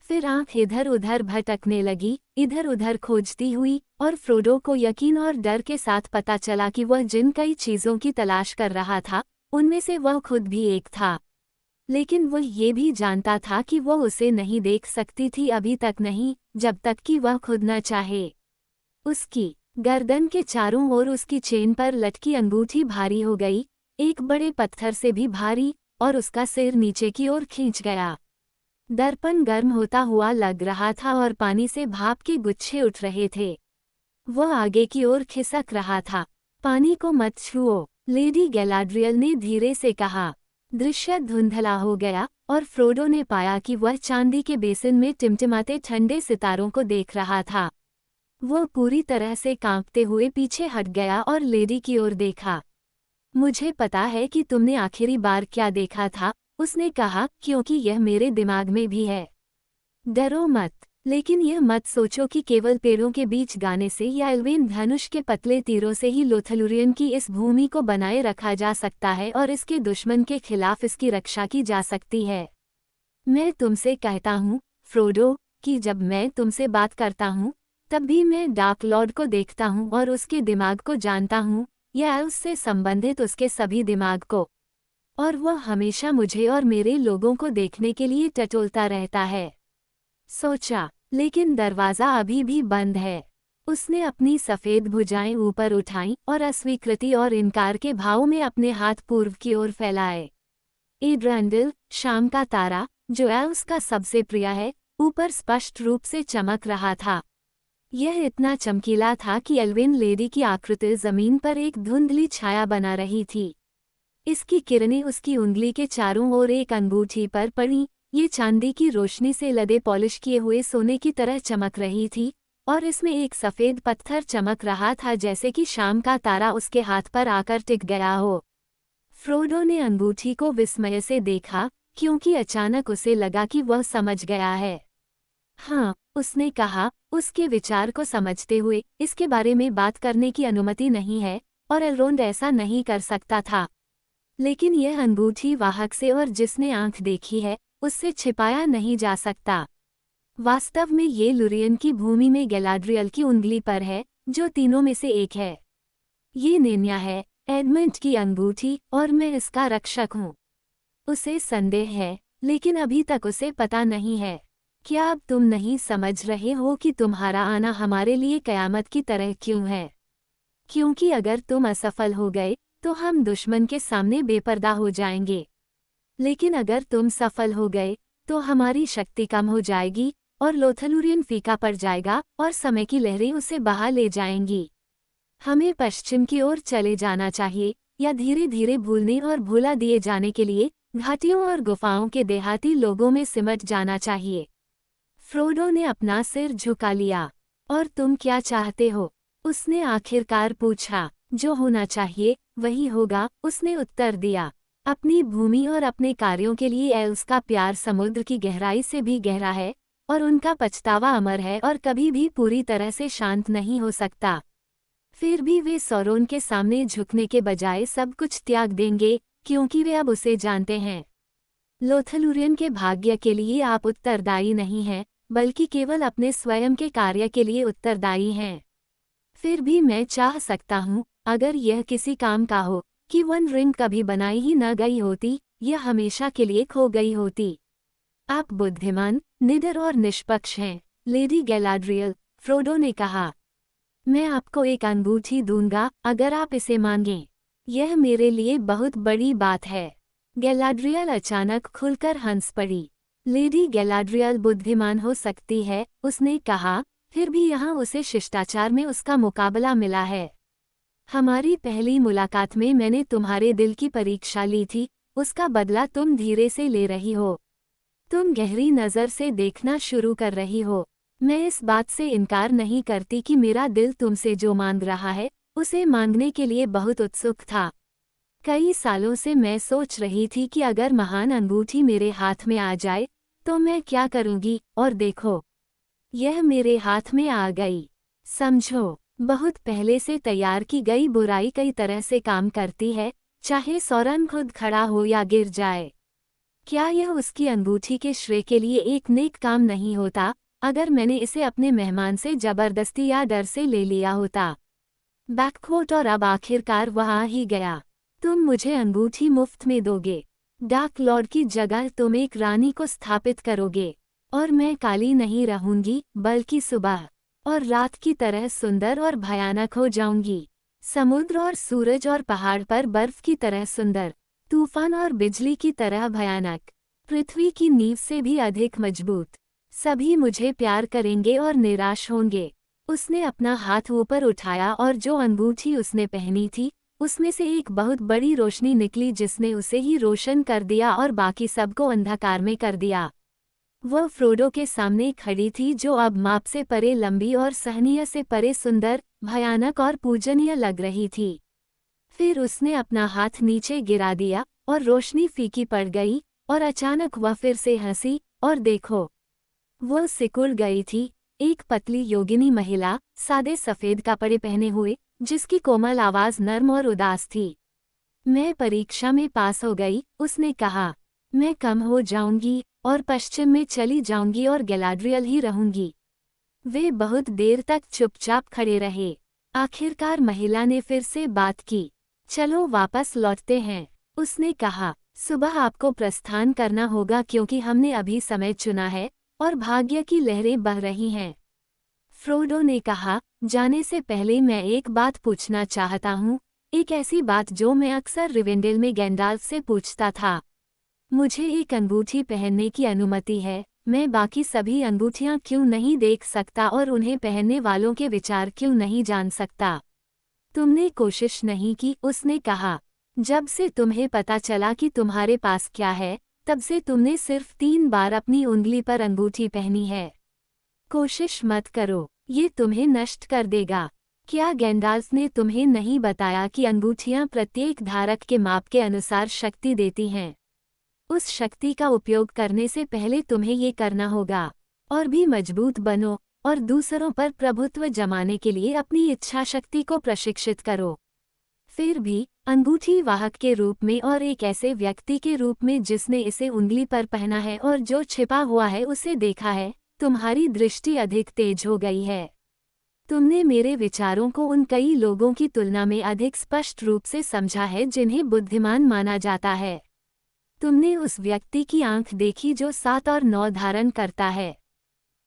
फिर आंख इधर उधर भटकने लगी, इधर उधर खोजती हुई, और फ्रोडो को यकीन और डर के साथ पता चला कि वह जिन कई चीज़ों की तलाश कर रहा था, उनमें से वह खुद भी एक था। लेकिन वह ये भी जानता था कि वह उसे नहीं देख सकती थी, अभी तक नहीं, जब तक कि वह खुद न चाहे। उसकी गर्दन के चारों ओर उसकी चेन पर लटकी अंगूठी भारी हो गई, एक बड़े पत्थर से भी भारी, और उसका सिर नीचे की ओर खींच गया। दर्पण गर्म होता हुआ लग रहा था और पानी से भाप के गुच्छे उठ रहे थे। वह आगे की ओर खिसक रहा था। पानी को मत छुओ, लेडी गैलाड्रियल ने धीरे से कहा। दृश्य धुंधला हो गया, और फ्रोडो ने पाया कि वह चांदी के बेसिन में टिमटिमाते ठंडे सितारों को देख रहा था। वह पूरी तरह से कांपते हुए पीछे हट गया और लेडी की ओर देखा। मुझे पता है कि तुमने आखिरी बार क्या देखा था, उसने कहा, क्योंकि यह मेरे दिमाग में भी है। डरो मत, लेकिन यह मत सोचो कि केवल पेड़ों के बीच गाने से या एल्वेन धनुष के पतले तीरों से ही लोथलुरियन की इस भूमि को बनाए रखा जा सकता है और इसके दुश्मन के खिलाफ इसकी रक्षा की जा सकती है। मैं तुमसे कहता हूँ, फ्रोडो, कि जब मैं तुमसे बात करता हूँ, तब भी मैं डार्क लॉर्ड को देखता हूँ और उसके दिमाग को जानता हूँ, या उससे संबंधित उसके सभी दिमाग को। और वह हमेशा मुझे और मेरे लोगों को देखने के लिए टटोलता रहता है। सोचा, लेकिन दरवाज़ा अभी भी बंद है। उसने अपनी सफ़ेद भुजाएं ऊपर उठाईं और अस्वीकृति और इनकार के भाव में अपने हाथ पूर्व की ओर फैलाए। एड्रेंडल, शाम का तारा, जो एल्व्स का सबसे प्रिय है, ऊपर स्पष्ट रूप से चमक रहा था। यह इतना चमकीला था कि एल्विन लेडी की आकृति जमीन पर एक धुंधली छाया बना रही थी। इसकी किरणें उसकी उंगली के चारों ओर एक अंगूठी पर पड़ी। ये चांदी की रोशनी से लदे पॉलिश किए हुए सोने की तरह चमक रही थी, और इसमें एक सफ़ेद पत्थर चमक रहा था, जैसे कि शाम का तारा उसके हाथ पर आकर टिक गया हो। फ्रोडो ने अंगूठी को विस्मय से देखा, क्योंकि अचानक उसे लगा कि वह समझ गया है। हाँ, उसने कहा, उसके विचार को समझते हुए, इसके बारे में बात करने की अनुमति नहीं है, और एल्रोंड ऐसा नहीं कर सकता था। लेकिन यह अंगूठी वाहक से और जिसने आंख देखी है, उससे छिपाया नहीं जा सकता। वास्तव में ये लुरियन की भूमि में गैलाड्रियल की उंगली पर है, जो तीनों में से एक है। ये नेन्या है, एडमंड की अंगूठी, और मैं इसका रक्षक हूँ। उसे संदेह है, लेकिन अभी तक उसे पता नहीं है। क्या अब तुम नहीं समझ रहे हो कि तुम्हारा आना हमारे लिए कयामत की तरह क्यों है? क्योंकि अगर तुम असफल हो गए, तो हम दुश्मन के सामने बेपर्दा हो जाएंगे। लेकिन अगर तुम सफल हो गए, तो हमारी शक्ति कम हो जाएगी, और लोथलुरियन फीका पड़ जाएगा, और समय की लहरें उसे बहा ले जाएंगी। हमें पश्चिम की ओर चले जाना चाहिए, या धीरे धीरे भूलने और भुला दिए जाने के लिए घाटियों और गुफाओं के देहाती लोगों में सिमट जाना चाहिए। फ्रोडो ने अपना सिर झुका लिया। और तुम क्या चाहते हो? उसने आखिरकार पूछा। जो होना चाहिए वही होगा, उसने उत्तर दिया। अपनी भूमि और अपने कार्यों के लिए एल्व्स का प्यार समुद्र की गहराई से भी गहरा है, और उनका पछतावा अमर है और कभी भी पूरी तरह से शांत नहीं हो सकता। फिर भी वे सौरोन के सामने झुकने के बजाय सब कुछ त्याग देंगे, क्योंकि वे अब उसे जानते हैं। लोथलुरियन के भाग्य के लिए आप उत्तरदायी नहीं हैं, बल्कि केवल अपने स्वयं के कार्य के लिए उत्तरदायी हैं। फिर भी मैं चाह सकता हूँ, अगर यह किसी काम का हो, कि वन रिंग कभी बनाई ही न गई होती, यह हमेशा के लिए खो गई होती। आप बुद्धिमान, निडर और निष्पक्ष हैं, लेडी गैलाड्रियल, फ्रोडो ने कहा। मैं आपको एक अंगूठी दूंगा, अगर आप इसे मांगें। यह मेरे लिए बहुत बड़ी बात है। गैलाड्रियल अचानक खुलकर हंस पड़ी। लेडी गैलाड्रियल बुद्धिमान हो सकती है, उसने कहा, फिर भी यहाँ उसे शिष्टाचार में उसका मुकाबला मिला है। हमारी पहली मुलाकात में मैंने तुम्हारे दिल की परीक्षा ली थी, उसका बदला तुम धीरे से ले रही हो। तुम गहरी नज़र से देखना शुरू कर रही हो। मैं इस बात से इनकार नहीं करती कि मेरा दिल तुमसे जो मांग रहा है, उसे मांगने के लिए बहुत उत्सुक था। कई सालों से मैं सोच रही थी कि अगर महान अंगूठी मेरे हाथ में आ जाए, तो मैं क्या करूँगी, और देखो, यह मेरे हाथ में आ गई। समझो, बहुत पहले से तैयार की गई बुराई कई तरह से काम करती है, चाहे सौरन खुद खड़ा हो या गिर जाए। क्या यह उसकी अंगूठी के श्रेय के लिए एक नेक काम नहीं होता, अगर मैंने इसे अपने मेहमान से जबरदस्ती या डर से ले लिया होता? बैककोट, और अब आखिरकार वह आ ही गया। तुम मुझे अंगूठी मुफ्त में दोगे। डार्क लॉर्ड की जगह तुम एक रानी को स्थापित करोगे, और मैं काली नहीं रहूंगी, बल्कि सुबह और रात की तरह सुंदर और भयानक हो जाऊंगी। समुद्र और सूरज और पहाड़ पर बर्फ की तरह सुंदर, तूफान और बिजली की तरह भयानक, पृथ्वी की नींव से भी अधिक मजबूत। सभी मुझे प्यार करेंगे और निराश होंगे। उसने अपना हाथ ऊपर उठाया, और जो अंगूठी उसने पहनी थी, उसमें से एक बहुत बड़ी रोशनी निकली, जिसने उसे ही रोशन कर दिया और बाकी सबको अंधकार में कर दिया। वह फ्रोडो के सामने खड़ी थी, जो अब माप से परे लंबी और सहनीय से परे सुंदर, भयानक और पूजनीय लग रही थी। फिर उसने अपना हाथ नीचे गिरा दिया, और रोशनी फीकी पड़ गई, और अचानक वह फिर से हंसी, और देखो, वह सिकुड़ गई थी। एक पतली योगिनी महिला, सादे सफ़ेद कपड़े पहने हुए, जिसकी कोमल आवाज़ नर्म और उदास थी। मैं परीक्षा में पास हो गई, उसने कहा। मैं कम हो जाऊंगी, और पश्चिम में चली जाऊंगी, और गैलाड्रियल ही रहूंगी। वे बहुत देर तक चुपचाप खड़े रहे। आखिरकार महिला ने फिर से बात की। चलो वापस लौटते हैं, उसने कहा। सुबह आपको प्रस्थान करना होगा, क्योंकि हमने अभी समय चुना है, और भाग्य की लहरें बह रही हैं। फ्रोडो ने कहा, जाने से पहले मैं एक बात पूछना चाहता हूँ, एक ऐसी बात जो मैं अक्सर रिवेंडेल में गैंडाल्फ से पूछता था। मुझे एक अंगूठी पहनने की अनुमति है, मैं बाकी सभी अंगूठियां क्यों नहीं देख सकता और उन्हें पहनने वालों के विचार क्यों नहीं जान सकता? तुमने कोशिश नहीं की, उसने कहा। जब से तुम्हें पता चला कि तुम्हारे पास क्या है, तब से तुमने सिर्फ 3 बार अपनी उंगली पर अंगूठी पहनी है। कोशिश मत करो, ये तुम्हें नष्ट कर देगा। क्या गैंडाल्फ ने तुम्हें नहीं बताया कि अंगूठियां प्रत्येक धारक के माप के अनुसार शक्ति देती हैं? उस शक्ति का उपयोग करने से पहले तुम्हें ये करना होगा। और भी मजबूत बनो और दूसरों पर प्रभुत्व जमाने के लिए अपनी इच्छा शक्ति को प्रशिक्षित करो। फिर भी, अंगूठी वाहक के रूप में और एक ऐसे व्यक्ति के रूप में जिसने इसे उंगली पर पहना है और जो छिपा हुआ है उसे देखा है, तुम्हारी दृष्टि अधिक तेज हो गई है। तुमने मेरे विचारों को उन कई लोगों की तुलना में अधिक स्पष्ट रूप से समझा है जिन्हें बुद्धिमान माना जाता है। तुमने उस व्यक्ति की आंख देखी जो 7 और 9 धारण करता है।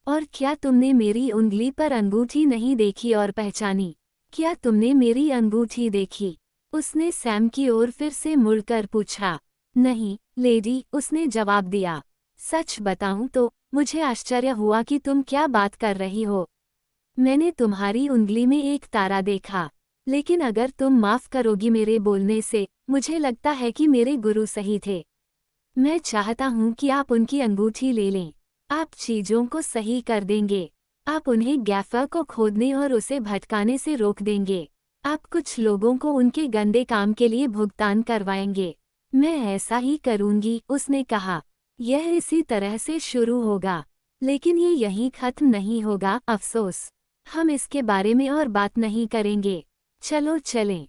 और क्या तुमने मेरी उंगली पर अंगूठी नहीं देखी और पहचानी? क्या तुमने मेरी अंगूठी देखी? उसने सैम की ओर फिर से मुड़कर पूछा। नहीं, लेडी, उसने जवाब दिया। सच बताऊं तो, मुझे आश्चर्य हुआ कि तुम क्या बात कर रही हो। मैंने तुम्हारी उंगली में एक तारा देखा। लेकिन अगर तुम माफ करोगी मेरे बोलने से, मुझे लगता है कि मेरे गुरु सही थे। मैं चाहता हूं कि आप उनकी अंगूठी ले लें। आप चीजों को सही कर देंगे। आप उन्हें गैफर को खोदने और उसे भटकाने से रोक देंगे। आप कुछ लोगों को उनके गंदे काम के लिए भुगतान करवाएंगे। मैं ऐसा ही करूंगी, उसने कहा। यह इसी तरह से शुरू होगा, लेकिन ये यहीं खत्म नहीं होगा, अफसोस। हम इसके बारे में और बात नहीं करेंगे। चलो चलें।